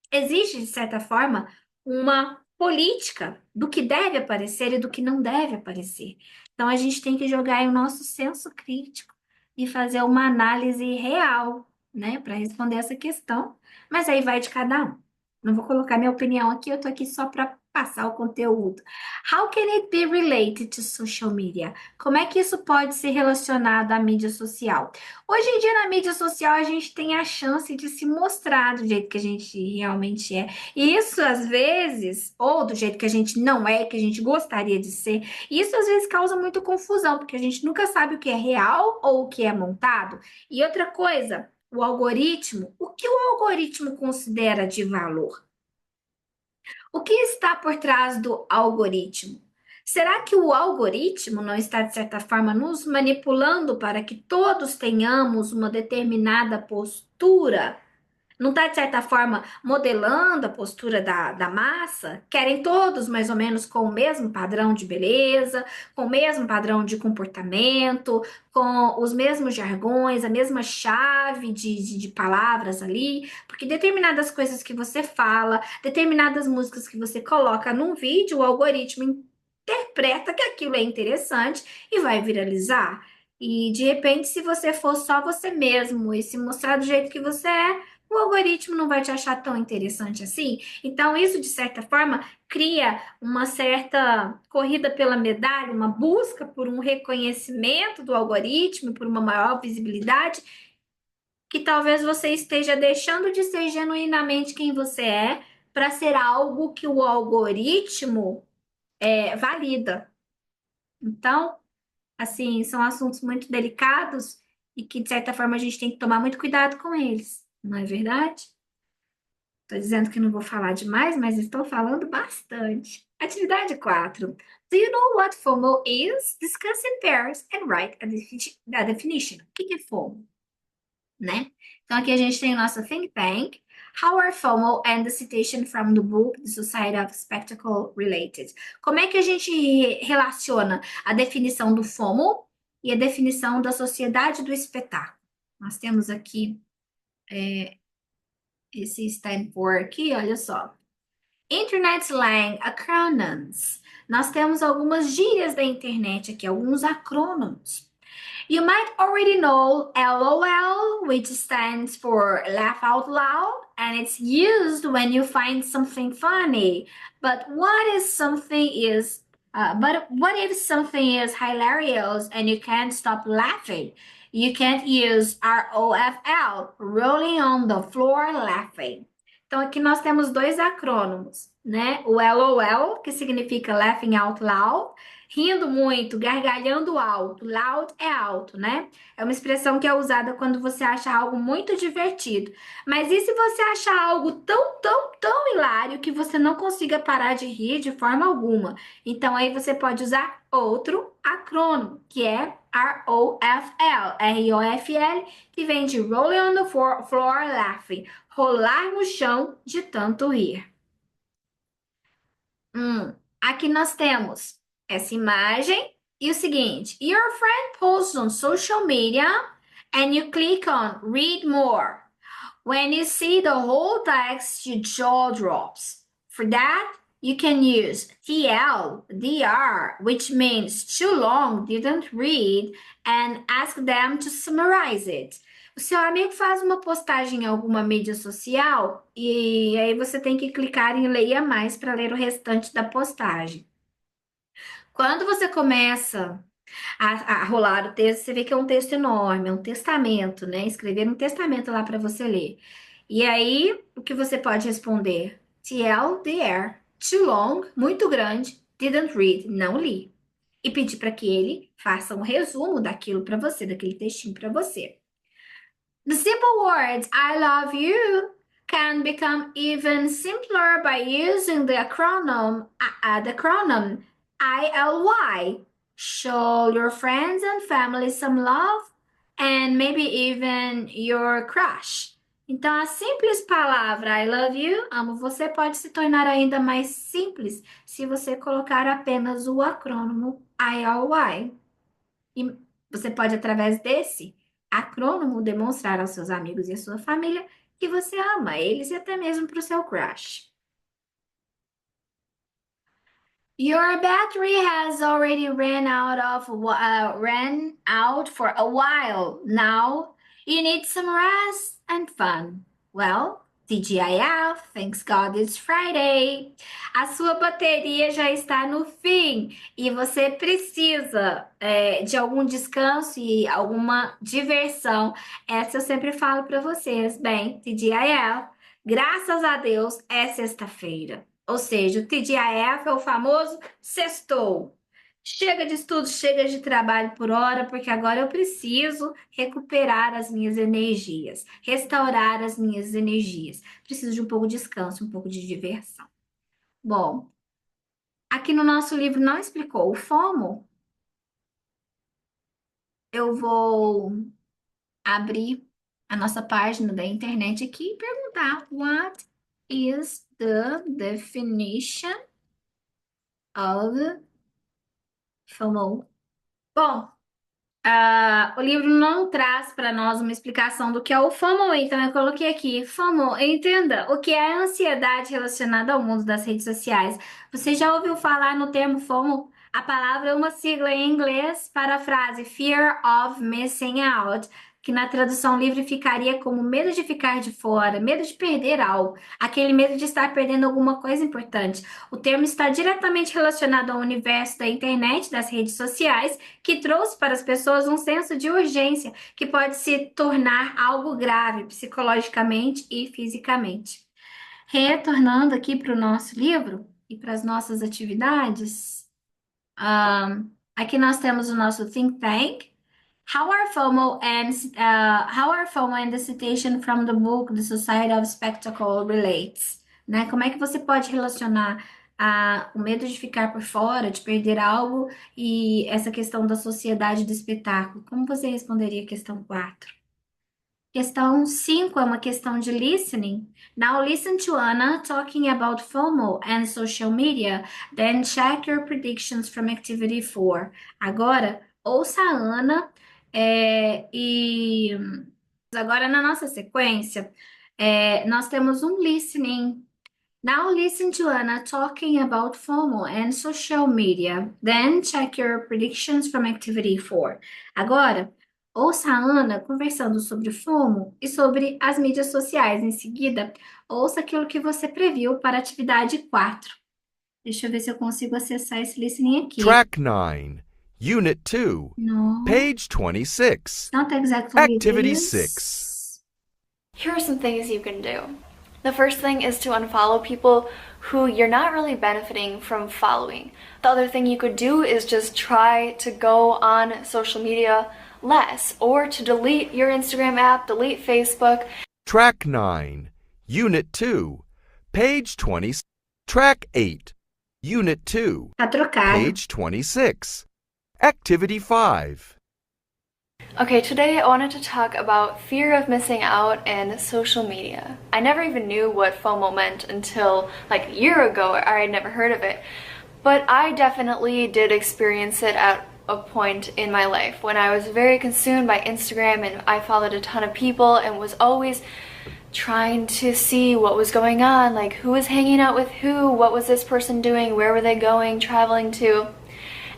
Existe, de certa forma, uma política do que deve aparecer e do que não deve aparecer. Então, a gente tem que jogar aí o nosso senso crítico e fazer uma análise real, né, para responder essa questão. Mas aí vai de cada um. Não vou colocar minha opinião aqui, eu tô aqui só para passar o conteúdo. How can it be related to social media? Como é que isso pode ser relacionado à mídia social? Hoje em dia, na mídia social, a gente tem a chance de se mostrar do jeito que a gente realmente é. E isso, às vezes, ou do jeito que a gente não é, que a gente gostaria de ser, isso às vezes causa muita confusão, porque a gente nunca sabe o que é real ou o que é montado. E outra coisa, o algoritmo, o que o algoritmo considera de valor? O que está por trás do algoritmo? Será que o algoritmo não está, de certa forma, nos manipulando para que todos tenhamos uma determinada postura? Não está, de certa forma, modelando a postura da massa? Querem todos mais ou menos com o mesmo padrão de beleza, com o mesmo padrão de comportamento, com os mesmos jargões, a mesma chave de palavras ali, porque determinadas coisas que você fala, determinadas músicas que você coloca num vídeo, o algoritmo interpreta que aquilo é interessante e vai viralizar. E de repente, se você for só você mesmo e se mostrar do jeito que você é, o algoritmo não vai te achar tão interessante assim. Então, isso, de certa forma, cria uma certa corrida pela medalha, uma busca por um reconhecimento do algoritmo, por uma maior visibilidade, que talvez você esteja deixando de ser genuinamente quem você é para ser algo que o algoritmo valida. Então, assim, são assuntos muito delicados e que, de certa forma, a gente tem que tomar muito cuidado com eles, não é verdade? Estou dizendo que não vou falar demais, mas estou falando bastante. Atividade 4. Do you know what FOMO is? Discuss in pairs and write a definition. O que é FOMO? Né? Então, aqui a gente tem o nosso think tank. How are FOMO and the citation from the book The Society of Spectacle related? Como é que a gente relaciona a definição do FOMO e a definição da sociedade do espetáculo? Nós temos aqui esse stand for aqui, olha só. Internet slang acronyms. Nós temos algumas gírias da internet aqui, alguns acrônimos. You might already know LOL, which stands for laugh out loud, and it's used when you find something funny. But what if something is hilarious and you can't stop laughing? You can't use ROFL, rolling on the floor laughing. Então aqui nós temos dois acrônimos, né? O LOL, que significa laughing out loud, rindo muito, gargalhando alto. Loud é alto, né? É uma expressão que é usada quando você acha algo muito divertido. Mas e se você achar algo tão hilário que você não consiga parar de rir de forma alguma? Então aí você pode usar outro acrônimo, que é ROFL, ROFL, que vem de Rolling on the Floor Laughing, rolar no chão de tanto rir. Aqui nós temos essa imagem e o seguinte: Your friend posts on social media and you click on read more. When you see the whole text, your jaw drops. For that, you can use TLDR, which means too long, didn't read, and ask them to summarize it. O seu amigo faz uma postagem em alguma mídia social e aí você tem que clicar em Leia Mais para ler o restante da postagem. Quando você começa a rolar o texto, você vê que é um texto enorme, é um testamento, né? Escrever um testamento lá para você ler. E aí, o que você pode responder? TLDR, too long, muito grande, didn't read, não li. E pedir para que ele faça um resumo daquilo para você, daquele textinho para você. The simple words I love you can become even simpler by using the acronym ILY. Show your friends and family some love and maybe even your crush. Então, a simples palavra I love you, amo você, pode se tornar ainda mais simples se você colocar apenas o acrônimo ILY. E você pode, através desse acrônimo, demonstrar aos seus amigos e à sua família que você ama eles e até mesmo para o seu crush. Your battery has already ran out for a while. Now you need some rest and fun. Well, TGIF, thanks God it's Friday. A sua bateria já está no fim e você precisa de algum descanso e alguma diversão. Essa eu sempre falo para vocês. Bem, TGIF, graças a Deus é sexta-feira. Ou seja, o TGIF é o famoso sextou. Chega de estudo, chega de trabalho por hora, porque agora eu preciso recuperar as minhas energias, restaurar as minhas energias. Preciso de um pouco de descanso, um pouco de diversão. Bom, aqui no nosso livro não explicou o FOMO. Eu vou abrir a nossa página da internet aqui e perguntar: What is the definition of FOMO? Bom, o livro não traz para nós uma explicação do que é o FOMO, então eu coloquei aqui: FOMO, entenda o que é a ansiedade relacionada ao mundo das redes sociais. Você já ouviu falar no termo FOMO? A palavra é uma sigla em inglês para a frase Fear of Missing Out, que na tradução livre ficaria como medo de ficar de fora, medo de perder algo, aquele medo de estar perdendo alguma coisa importante. O termo está diretamente relacionado ao universo da internet, das redes sociais, que trouxe para as pessoas um senso de urgência que pode se tornar algo grave psicologicamente e fisicamente. Retornando aqui para o nosso livro e para as nossas atividades, aqui nós temos o nosso think tank. How are FOMO and the citation from the book The Society of Spectacle relates? Né? Como é que você pode relacionar o medo de ficar por fora, de perder algo e essa questão da sociedade do espetáculo? Como você responderia a questão 4? Questão 5 é uma questão de listening. Now listen to Anna talking about FOMO and social media, then check your predictions from activity 4. Agora, ouça a Ana e agora na nossa sequência, nós temos um listening. Now listen to Anna talking about FOMO and social media. Then check your predictions from activity 4. Agora, ouça a Ana conversando sobre FOMO e sobre as mídias sociais. Em seguida, ouça aquilo que você previu para a atividade 4. Deixa eu ver se eu consigo acessar esse listening aqui. Track 9, Unit 2, No, page 26, not exactly Activity this. 6. Here are some things you can do. The first thing is to unfollow people who you're not really benefiting from following. The other thing you could do is just try to go on social media less, or to delete your Instagram app, delete Facebook. Track 9, Unit 2, page 20, Track 8, Unit 2, Tá trocado. page 26, Activity 5. Okay, today I wanted to talk about fear of missing out and social media. I never even knew what FOMO meant until like a year ago, or I'd never heard of it. But I definitely did experience it at a point in my life when I was very consumed by Instagram and I followed a ton of people and was always trying to see what was going on, like who was hanging out with who, what was this person doing, where were they going, traveling to.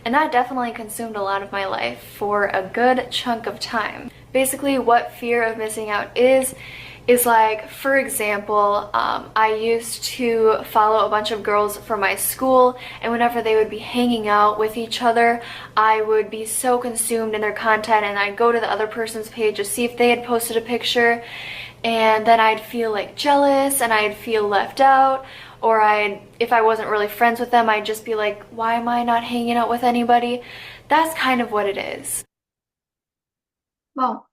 And that definitely consumed a lot of my life for a good chunk of time. Basically, what fear of missing out is like, for example, I used to follow a bunch of girls from my school, and whenever they would be hanging out with each other, I would be so consumed in their content, and I'd go to the other person's page to see if they had posted a picture, and then I'd feel like jealous, and I'd feel left out, or if I wasn't really friends with them, I'd just be like, why am I not hanging out with anybody? That's kind of what it is. Bom,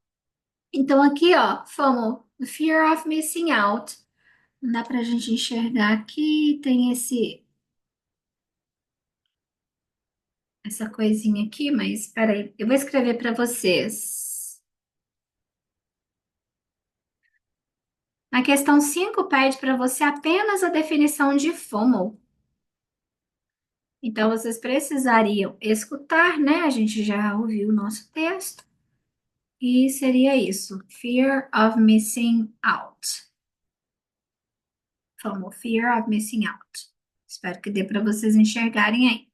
então aqui, ó, FOMO, the Fear of Missing Out. Não dá pra gente enxergar aqui, tem essa coisinha aqui, mas espera aí, eu vou escrever para vocês. Na questão 5 pede para você apenas a definição de FOMO. Então, vocês precisariam escutar, né? A gente já ouviu o nosso texto. E seria isso, Fear of Missing Out. FOMO, Fear of Missing Out. Espero que dê para vocês enxergarem aí.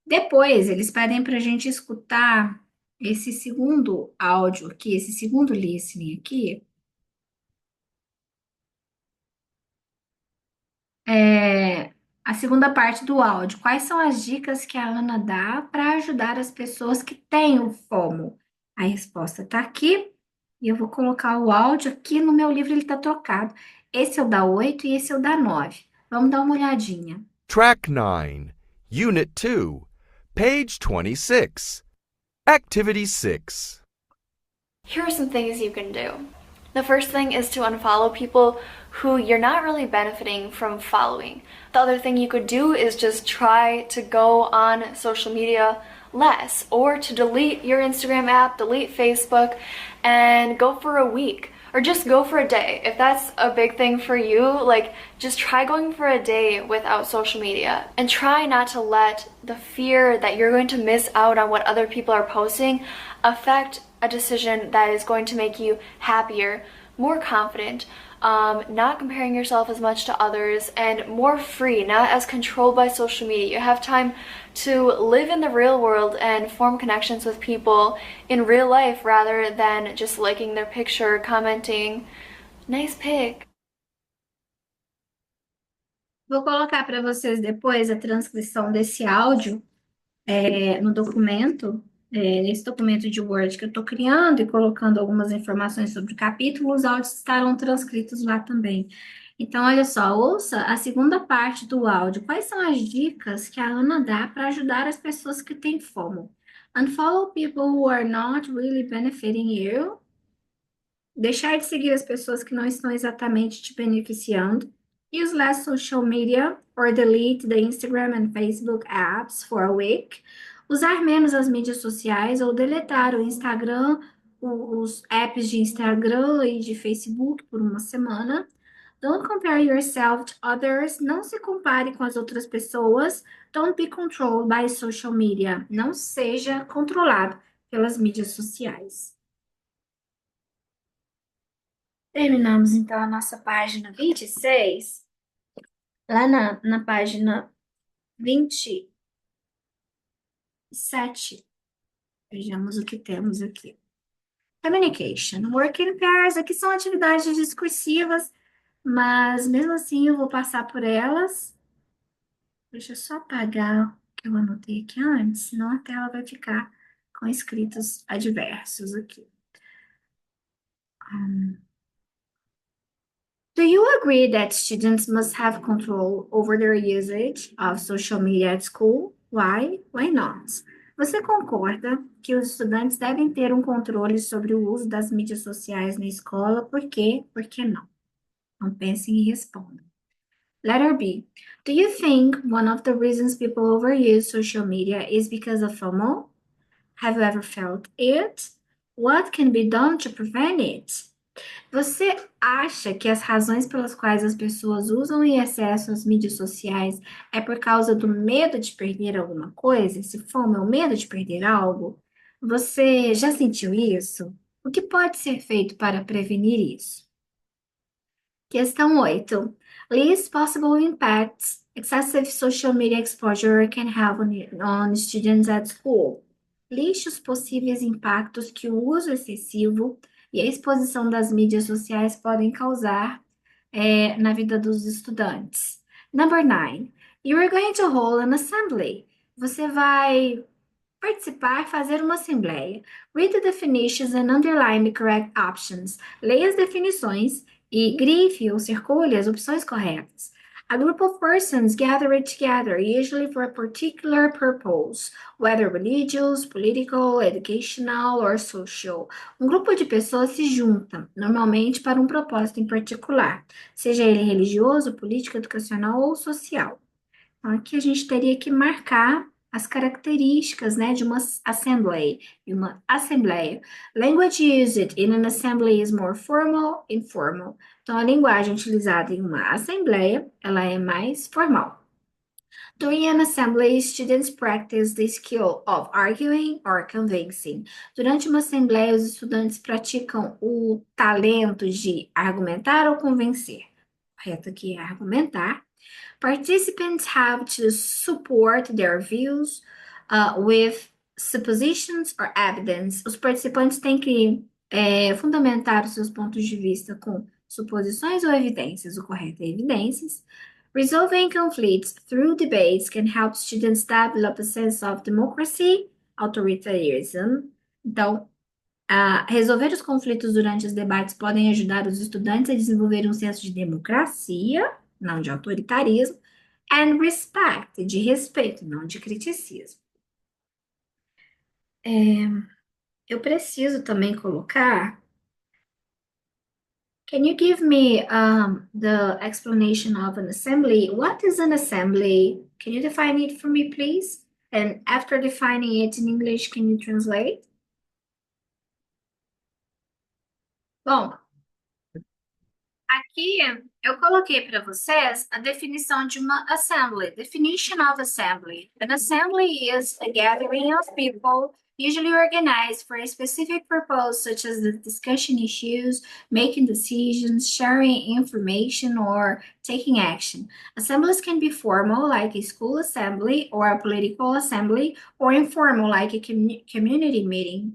Depois, eles pedem para a gente escutar esse segundo áudio aqui, esse segundo listening aqui. A segunda parte do áudio. Quais são as dicas que a Ana dá para ajudar as pessoas que têm o FOMO? A resposta está aqui. E eu vou colocar o áudio aqui no meu livro, ele está trocado. Esse é o da 8 e esse é o da 9. Vamos dar uma olhadinha. Track 9, Unit 2, page 26. Activity 6. Here are some things you can do. The first thing is to unfollow people who you're not really benefiting from following. The other thing you could do is just try to go on social media less, or to delete your Instagram app, delete Facebook, and go for a week. Or just go for a day. If that's a big thing for you, like, just try going for a day without social media. And try not to let the fear that you're going to miss out on what other people are posting affect a decision that is going to make you happier, more confident, not comparing yourself as much to others, and more free, not as controlled by social media. You have time to live in the real world and form connections with people in real life rather than just liking their picture, commenting, nice pic. Vou colocar para vocês depois a transcrição desse áudio no documento, nesse documento de Word que eu estou criando e colocando algumas informações sobre o capítulo, os áudios estarão transcritos lá também. Então, olha só, ouça a segunda parte do áudio. Quais são as dicas que a Ana dá para ajudar as pessoas que têm FOMO? Unfollow people who are not really benefiting you. Deixar de seguir as pessoas que não estão exatamente te beneficiando. Use less social media or delete the Instagram and Facebook apps for a week. Usar menos as mídias sociais ou deletar o Instagram, os apps de Instagram e de Facebook por uma semana. Don't compare yourself to others. Não se compare com as outras pessoas. Don't be controlled by social media. Não seja controlado pelas mídias sociais. Terminamos, então, a nossa página 26. Lá na página 27, vejamos o que temos aqui. Communication. Work in pairs. Aqui são atividades discursivas, mas mesmo assim eu vou passar por elas. Deixa eu só apagar o que eu anotei aqui antes, senão a tela vai ficar com escritos adversos aqui. Do you agree that students must have control over their usage of social media at school? Why? Why not? Você concorda que os estudantes devem ter um controle sobre o uso das mídias sociais na escola? Por quê? Por que não? Então pensem e respondam. Letter B. Do you think one of the reasons people overuse social media is because of FOMO? Have you ever felt it? What can be done to prevent it? Você acha que as razões pelas quais as pessoas usam em excesso as mídias sociais é por causa do medo de perder alguma coisa? Esse FOMO é o medo de perder algo? Você já sentiu isso? O que pode ser feito para prevenir isso? Questão 8. List possible impacts excessive social media exposure can have on students at school. Liste os possíveis impactos que o uso excessivo e a exposição das mídias sociais podem causar na vida dos estudantes. Number 9. You are going to hold an assembly. Você vai participar, fazer uma assembleia. Read the definitions and underline the correct options. Leia as definições e grife ou circule as opções corretas. A group of persons gathered together, usually for a particular purpose, whether religious, political, educational or social. Um grupo de pessoas se junta, normalmente para um propósito em particular, seja ele religioso, político, educacional ou social. Então, aqui a gente teria que marcar as características, né, de uma assembly, de uma assembleia. Language used in an assembly is more formal, informal. Então, a linguagem utilizada em uma assembleia, ela é mais formal. During an assembly, students practice the skill of arguing or convincing. Durante uma assembleia, os estudantes praticam o talento de argumentar ou convencer. Correto aqui é argumentar. Participants have to support their views with suppositions or evidence. Os participantes têm que fundamentar os seus pontos de vista com suposições ou evidências. O correto é evidências. Resolving conflicts through debates can help students develop a sense of democracy, authoritarianism. Então, resolver os conflitos durante os debates podem ajudar os estudantes a desenvolver um senso de democracia, não de autoritarismo, and respect, de respeito, não de criticismo. Eu preciso também colocar. Can you give me the explanation of an assembly? What is an assembly? Can you define it for me, please? And after defining it in English, can you translate? Bom, aqui eu coloquei para vocês a definição de uma assembly. Definition of assembly. An assembly is a gathering of people usually organized for a specific purpose, such as the discussion issues, making decisions, sharing information, or taking action. Assemblies can be formal, like a school assembly, or a political assembly, or informal, like a community meeting.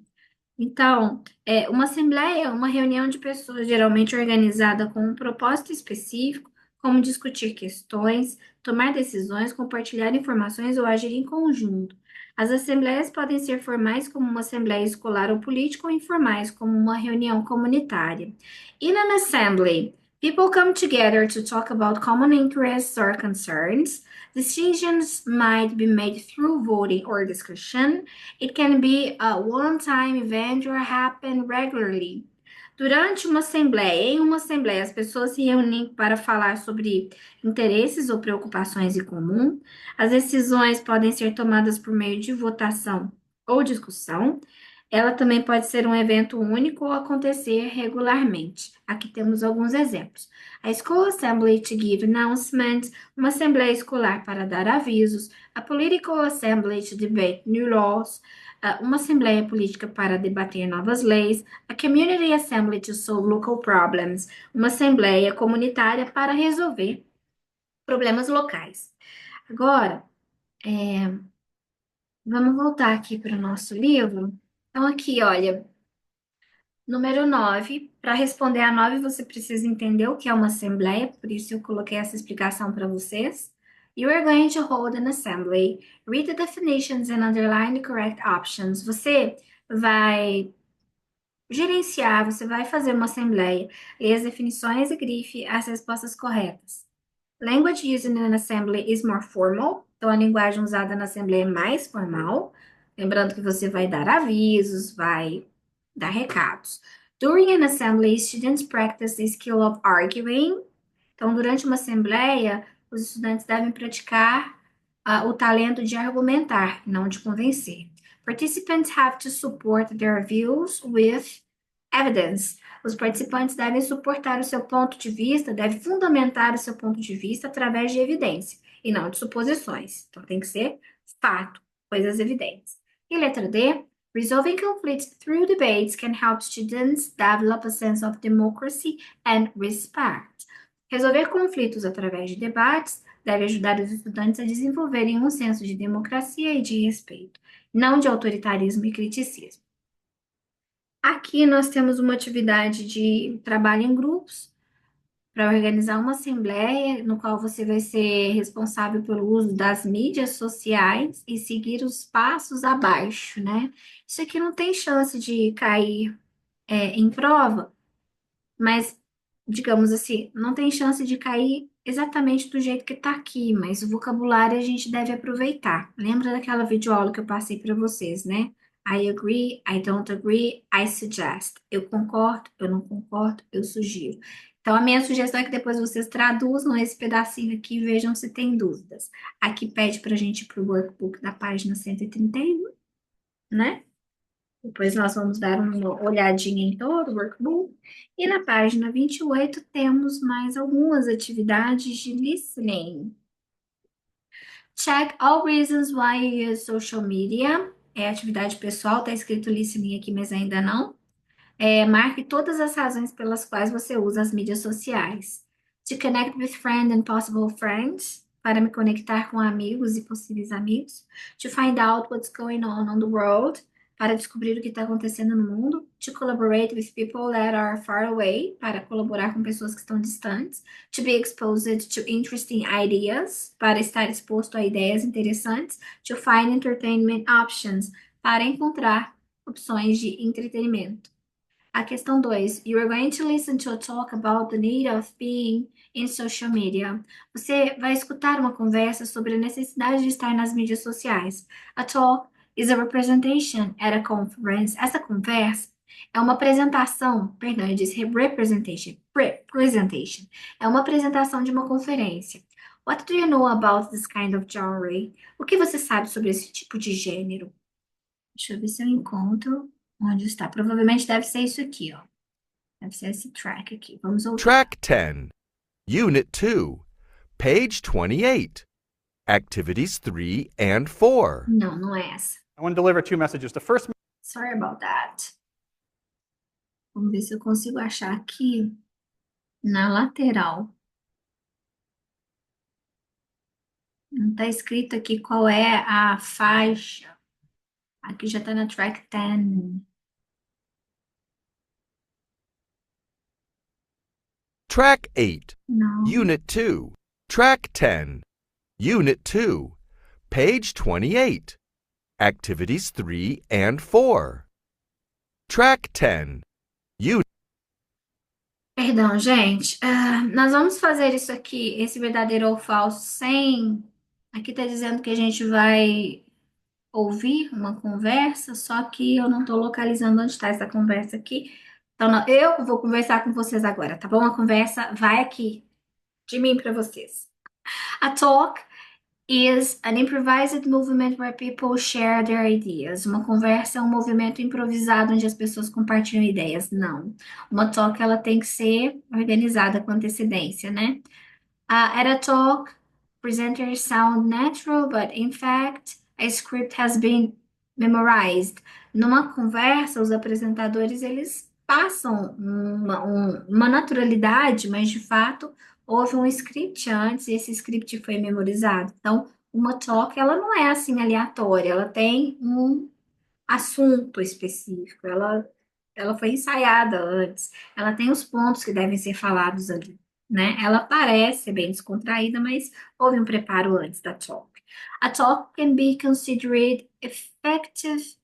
Então, uma assembleia é uma reunião de pessoas geralmente organizada com um propósito específico, como discutir questões, tomar decisões, compartilhar informações ou agir em conjunto. As assembleias podem ser formais, como uma assembleia escolar ou política, ou informais, como uma reunião comunitária. In an assembly, people come together to talk about common interests or concerns. Decisions might be made through voting or discussion. It can be a one-time event or happen regularly. Durante uma assembleia, em uma assembleia, as pessoas se reúnem para falar sobre interesses ou preocupações em comum. As decisões podem ser tomadas por meio de votação ou discussão. Ela também pode ser um evento único ou acontecer regularmente. Aqui temos alguns exemplos. A School Assembly to give announcements, uma assembleia escolar para dar avisos, a Political Assembly to debate new laws, uma assembleia política para debater novas leis, a Community Assembly to solve local problems, uma assembleia comunitária para resolver problemas locais. Agora, vamos voltar aqui para o nosso livro. Então, aqui, olha, número 9. Para responder a 9, você precisa entender o que é uma assembleia, por isso eu coloquei essa explicação para vocês. You are going to hold an assembly. Read the definitions and underline the correct options. Você vai gerenciar, você vai fazer uma assembleia. Leia as definições e grife as respostas corretas. Language used in an assembly is more formal. Então, a linguagem usada na assembleia é mais formal. Lembrando que você vai dar avisos, vai dar recados. During an assembly, students practice the skill of arguing. Então, durante uma assembleia, os estudantes devem praticar o talento de argumentar, não de convencer. Participants have to support their views with evidence. Os participantes devem suportar o seu ponto de vista, devem fundamentar o seu ponto de vista através de evidência e não de suposições. Então, tem que ser fato, coisas evidentes. E letra D, resolving conflicts through debates can help students develop a sense of democracy and respect. Resolver conflitos através de debates deve ajudar os estudantes a desenvolverem um senso de democracia e de respeito, não de autoritarismo e criticismo. Aqui nós temos uma atividade de trabalho em grupos para organizar uma assembleia, no qual você vai ser responsável pelo uso das mídias sociais e seguir os passos abaixo, né? Isso aqui não tem chance de cair, em prova, mas, digamos assim, não tem chance de cair exatamente do jeito que está aqui, mas o vocabulário a gente deve aproveitar. Lembra daquela videoaula que eu passei para vocês, né? I agree, I don't agree, I suggest. Eu concordo, eu não concordo, eu sugiro. Então, a minha sugestão é que depois vocês traduzam esse pedacinho aqui e vejam se tem dúvidas. Aqui pede para a gente ir para o workbook da página 131, né? Depois nós vamos dar uma olhadinha em todo o workbook. E na página 28 temos mais algumas atividades de listening. Check all reasons why you use social media. É atividade pessoal, tá escrito listening aqui, mas ainda não. Marque todas as razões pelas quais você usa as mídias sociais. To connect with friends and possible friends. Para me conectar com amigos e possíveis amigos. To find out what's going on the world. Para descobrir o que está acontecendo no mundo. To collaborate with people that are far away. Para colaborar com pessoas que estão distantes. To be exposed to interesting ideas. Para estar exposto a ideias interessantes. To find entertainment options. Para encontrar opções de entretenimento. A questão 2. You are going to listen to a talk about the need of being in social media. Você vai escutar uma conversa sobre a necessidade de estar nas mídias sociais. A talk is a representation at a conference. Essa conversa é uma apresentação, perdão, eu disse representation, presentation. É uma apresentação de uma conferência. What do you know about this kind of genre? O que você sabe sobre esse tipo de gênero? Deixa eu ver se eu encontro onde está. Provavelmente deve ser isso aqui, ó. Deve ser esse track aqui. Vamos ouvir. Track 10, Unit 2, page 28, Activities 3 and 4. Não, não é essa. I want to deliver two messages. The first Sorry about that. Vamos ver se eu consigo achar aqui na lateral. Não está escrito aqui qual é a faixa. Aqui já está na track 10. Track 8, Não. Unit 2, Track 10, Unit 2, page 28, Activities 3 and 4. Track 10, Unit. Perdão, gente. Nós vamos fazer isso aqui, esse verdadeiro ou falso, sem. Aqui está dizendo que a gente vai ouvir uma conversa, só que eu não estou localizando onde está essa conversa aqui. Então, eu vou conversar com vocês agora, tá bom? A conversa vai aqui, de mim para vocês. A talk is an improvised movement where people share their ideas. Uma conversa é um movimento improvisado onde as pessoas compartilham ideias. Não. Uma talk, ela tem que ser organizada com antecedência, né? At a talk, presenters sound natural, but in fact, a script has been memorized. Numa conversa, os apresentadores eles passam uma naturalidade, mas de fato houve um script antes e esse script foi memorizado. Então, uma talk, ela não é assim aleatória, ela tem um assunto específico, ela foi ensaiada antes, ela tem os pontos que devem ser falados ali, né? Ela parece bem descontraída, mas houve um preparo antes da talk. A talk can be considered effective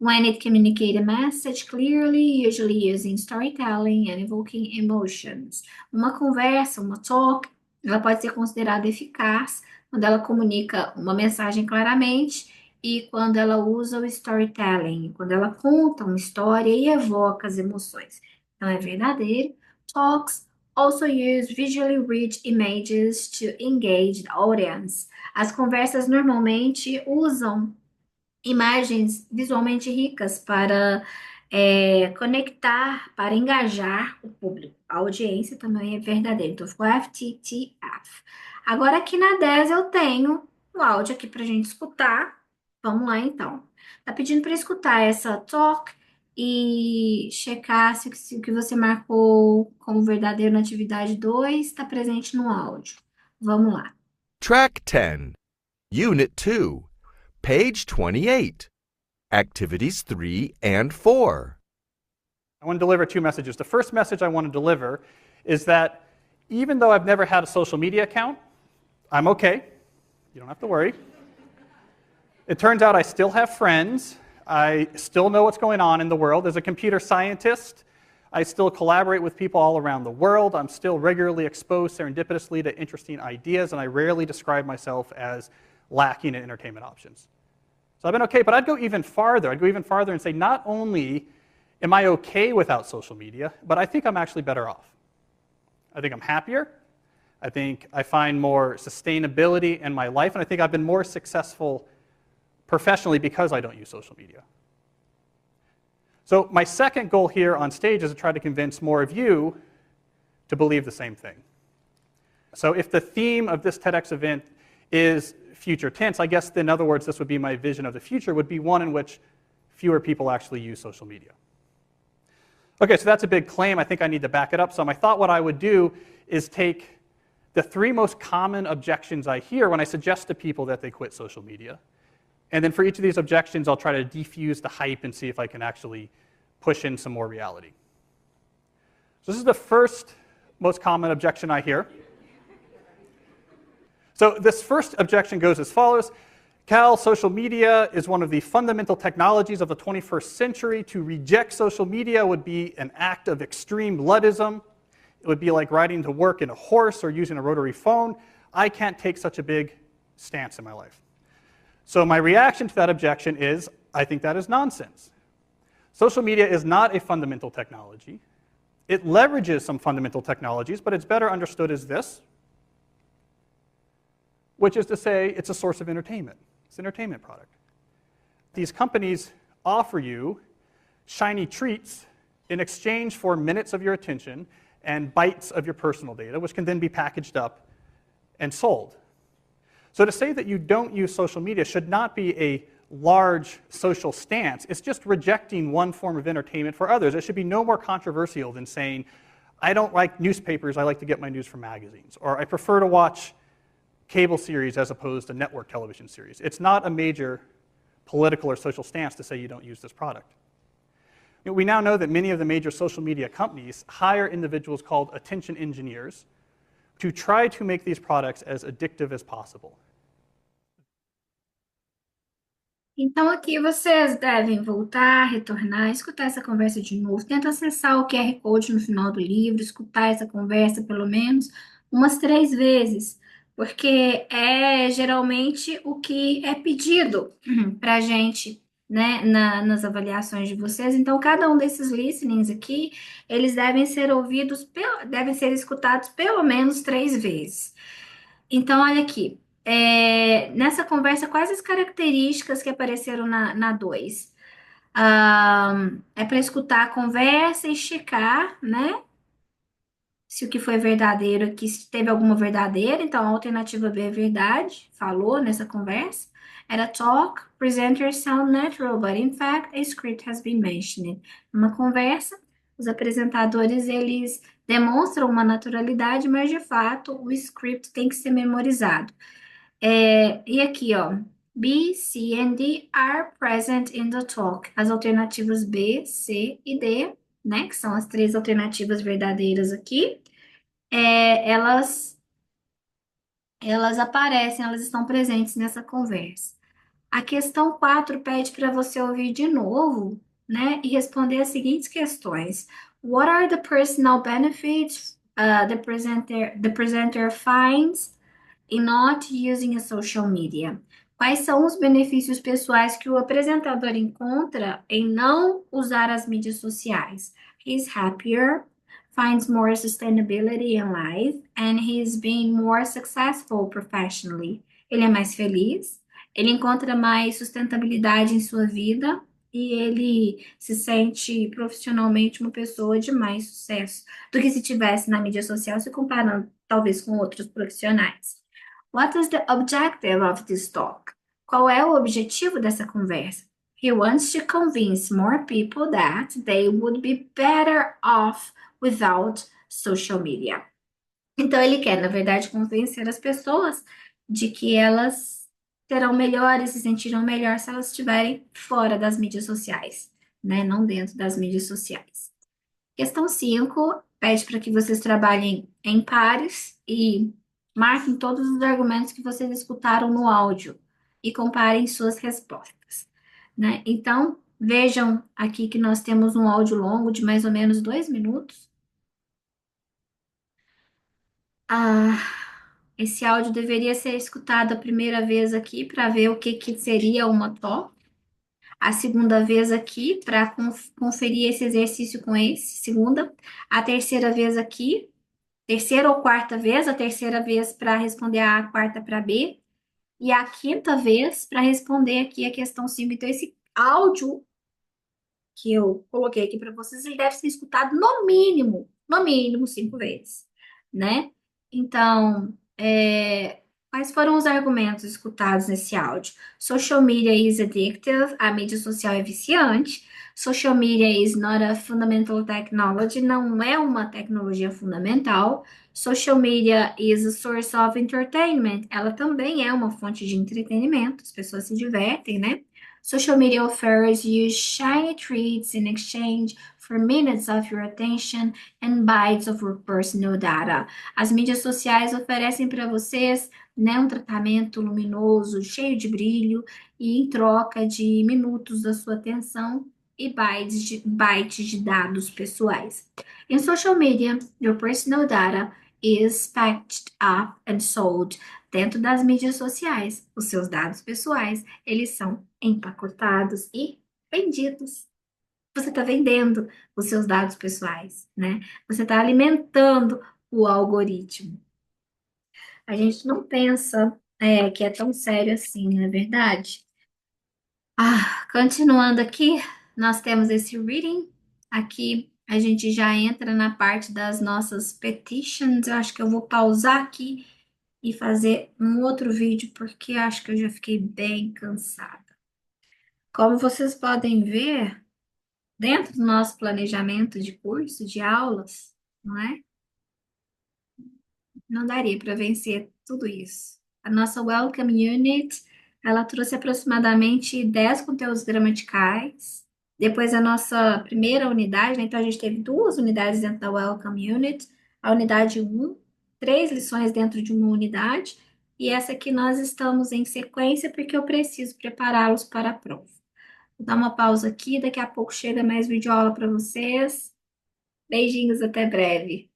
when it communicates a message clearly, usually using storytelling and evoking emotions. Uma conversa, uma talk, ela pode ser considerada eficaz quando ela comunica uma mensagem claramente e quando ela usa o storytelling, quando ela conta uma história e evoca as emoções. Então, é verdadeiro. Talks also use visually rich images to engage the audience. As conversas normalmente usam imagens visualmente ricas para conectar, para engajar o público. A audiência também é verdadeira. Então, ficou FTTF. Agora, aqui na 10 eu tenho o áudio aqui para a gente escutar. Vamos lá, então. Tá pedindo para escutar essa talk e checar se o que você marcou como verdadeiro na atividade 2 está presente no áudio. Vamos lá. Track 10, Unit 2, page 28, Activities 3 and 4. I want to deliver two messages. The first message I want to deliver is that even though I've never had a social media account, I'm okay. You don't have to worry. It turns out I still have friends. I still know what's going on in the world. As a computer scientist, I still collaborate with people all around the world. I'm still regularly exposed serendipitously to interesting ideas, and I rarely describe myself as lacking in entertainment options. So I've been okay, but I'd go even farther. I'd go even farther and say not only am I okay without social media, but I think I'm actually better off. I think I'm happier. I think I find more sustainability in my life, and I think I've been more successful professionally because I don't use social media. So my second goal here on stage is to try to convince more of you to believe the same thing. So if the theme of this TEDx event is future tense, I guess in other words, this would be my vision of the future, would be one in which fewer people actually use social media. Okay, so that's a big claim. I think I need to back it up some. I thought what I would do is take the three most common objections I hear when I suggest to people that they quit social media. And then for each of these objections, I'll try to defuse the hype and see if I can actually push in some more reality. So this is the first most common objection I hear. So this first objection goes as follows. Cal, social media is one of the fundamental technologies of the 21st century. To reject social media would be an act of extreme bloodism. It would be like riding to work in a horse or using a rotary phone. I can't take such a big stance in my life. So my reaction to that objection is, I think that is nonsense. Social media is not a fundamental technology. It leverages some fundamental technologies, but it's better understood as this, which is to say it's a source of entertainment. It's an entertainment product. These companies offer you shiny treats in exchange for minutes of your attention and bytes of your personal data, which can then be packaged up and sold. So to say that you don't use social media should not be a large social stance. It's just rejecting one form of entertainment for others. It should be no more controversial than saying, I don't like newspapers, I like to get my news from magazines, or I prefer to watch cable series as opposed to network television series. It's not a major political or social stance to say you don't use this product. We now know that many of the major social media companies hire individuals called attention engineers to try to make these products as addictive as possible. Então aqui vocês devem voltar, retornar, escutar essa conversa de novo. Tenta acessar o QR Code no final do livro, escutar essa conversa pelo menos umas 3 vezes, porque é geralmente o que é pedido para a gente, né, nas avaliações de vocês. Então cada um desses listenings aqui, eles devem ser ouvidos, devem ser escutados pelo menos 3 vezes. Então olha aqui. Nessa conversa, quais as características que apareceram na 2? É para escutar a conversa e checar, né? Se o que foi verdadeiro aqui, se teve alguma verdadeira. Então, a alternativa B é verdade, falou nessa conversa. At a talk, presenters sound natural, but in fact, a script has been mentioned. Numa conversa, os apresentadores, eles demonstram uma naturalidade, mas de fato, o script tem que ser memorizado. E aqui, ó, B, C and D are present in the talk. As alternativas B, C e D, né, que são as 3 alternativas verdadeiras aqui, elas aparecem, elas estão presentes nessa conversa. A questão 4 pede para você ouvir de novo, né, e responder as seguintes questões. What are the personal benefits the presenter finds in not using a social media? Quais são os benefícios pessoais que o apresentador encontra em não usar as mídias sociais? He's happier, finds more sustainability in life, and he's being more successful professionally. Ele é mais feliz, ele encontra mais sustentabilidade em sua vida e ele se sente profissionalmente uma pessoa de mais sucesso do que se tivesse na mídia social, se comparando talvez com outros profissionais. What is the objective of this talk? Qual é o objetivo dessa conversa? He wants to convince more people that they would be better off without social media. Então, ele quer, na verdade, convencer as pessoas de que elas serão melhores, se sentirão melhor se elas estiverem fora das mídias sociais, né? Não dentro das mídias sociais. Questão 5 pede para que vocês trabalhem em pares e marquem todos os argumentos que vocês escutaram no áudio e comparem suas respostas, né? Então, vejam aqui que nós temos um áudio longo de mais ou menos 2 minutos. Ah, esse áudio deveria ser escutado a primeira vez aqui para ver o que que seria uma TO, a segunda vez aqui para conferir esse exercício com esse, segunda, a terceira vez aqui, terceira ou quarta vez, a terceira vez para responder a quarta para B, e a quinta vez para responder aqui a questão 5. Então, esse áudio que eu coloquei aqui para vocês, ele deve ser escutado no mínimo 5 vezes, né? Então, quais foram os argumentos escutados nesse áudio? Social media is addictive, a mídia social é viciante. Social media is not a fundamental technology, não é uma tecnologia fundamental. Social media is a source of entertainment, ela também é uma fonte de entretenimento, as pessoas se divertem, né? Social media offers you shiny treats in exchange for minutes of your attention and bytes of your personal data. As mídias sociais oferecem para vocês, né, um tratamento luminoso, cheio de brilho, e em troca de minutos da sua atenção e bytes de dados pessoais. In social media, your personal data is packaged up and sold. Dentro das mídias sociais, os seus dados pessoais, eles são empacotados e vendidos. Você está vendendo os seus dados pessoais, né? Você está alimentando o algoritmo. A gente não pensa que é tão sério assim, não é verdade? Continuando aqui, nós temos esse reading. Aqui a gente já entra na parte das nossas petitions. Eu acho que eu vou pausar aqui e fazer um outro vídeo, porque acho que eu já fiquei bem cansada. Como vocês podem ver, dentro do nosso planejamento de curso, de aulas, não é? Não daria para vencer tudo isso. A nossa Welcome Unit, ela trouxe aproximadamente 10 conteúdos gramaticais. Depois a nossa primeira unidade, né? Então a gente teve 2 unidades dentro da Welcome Unit. A unidade 1, 3 lições dentro de uma unidade. E essa aqui nós estamos em sequência porque eu preciso prepará-los para a prova. Vou dar uma pausa aqui, daqui a pouco chega mais videoaula para vocês. Beijinhos, até breve.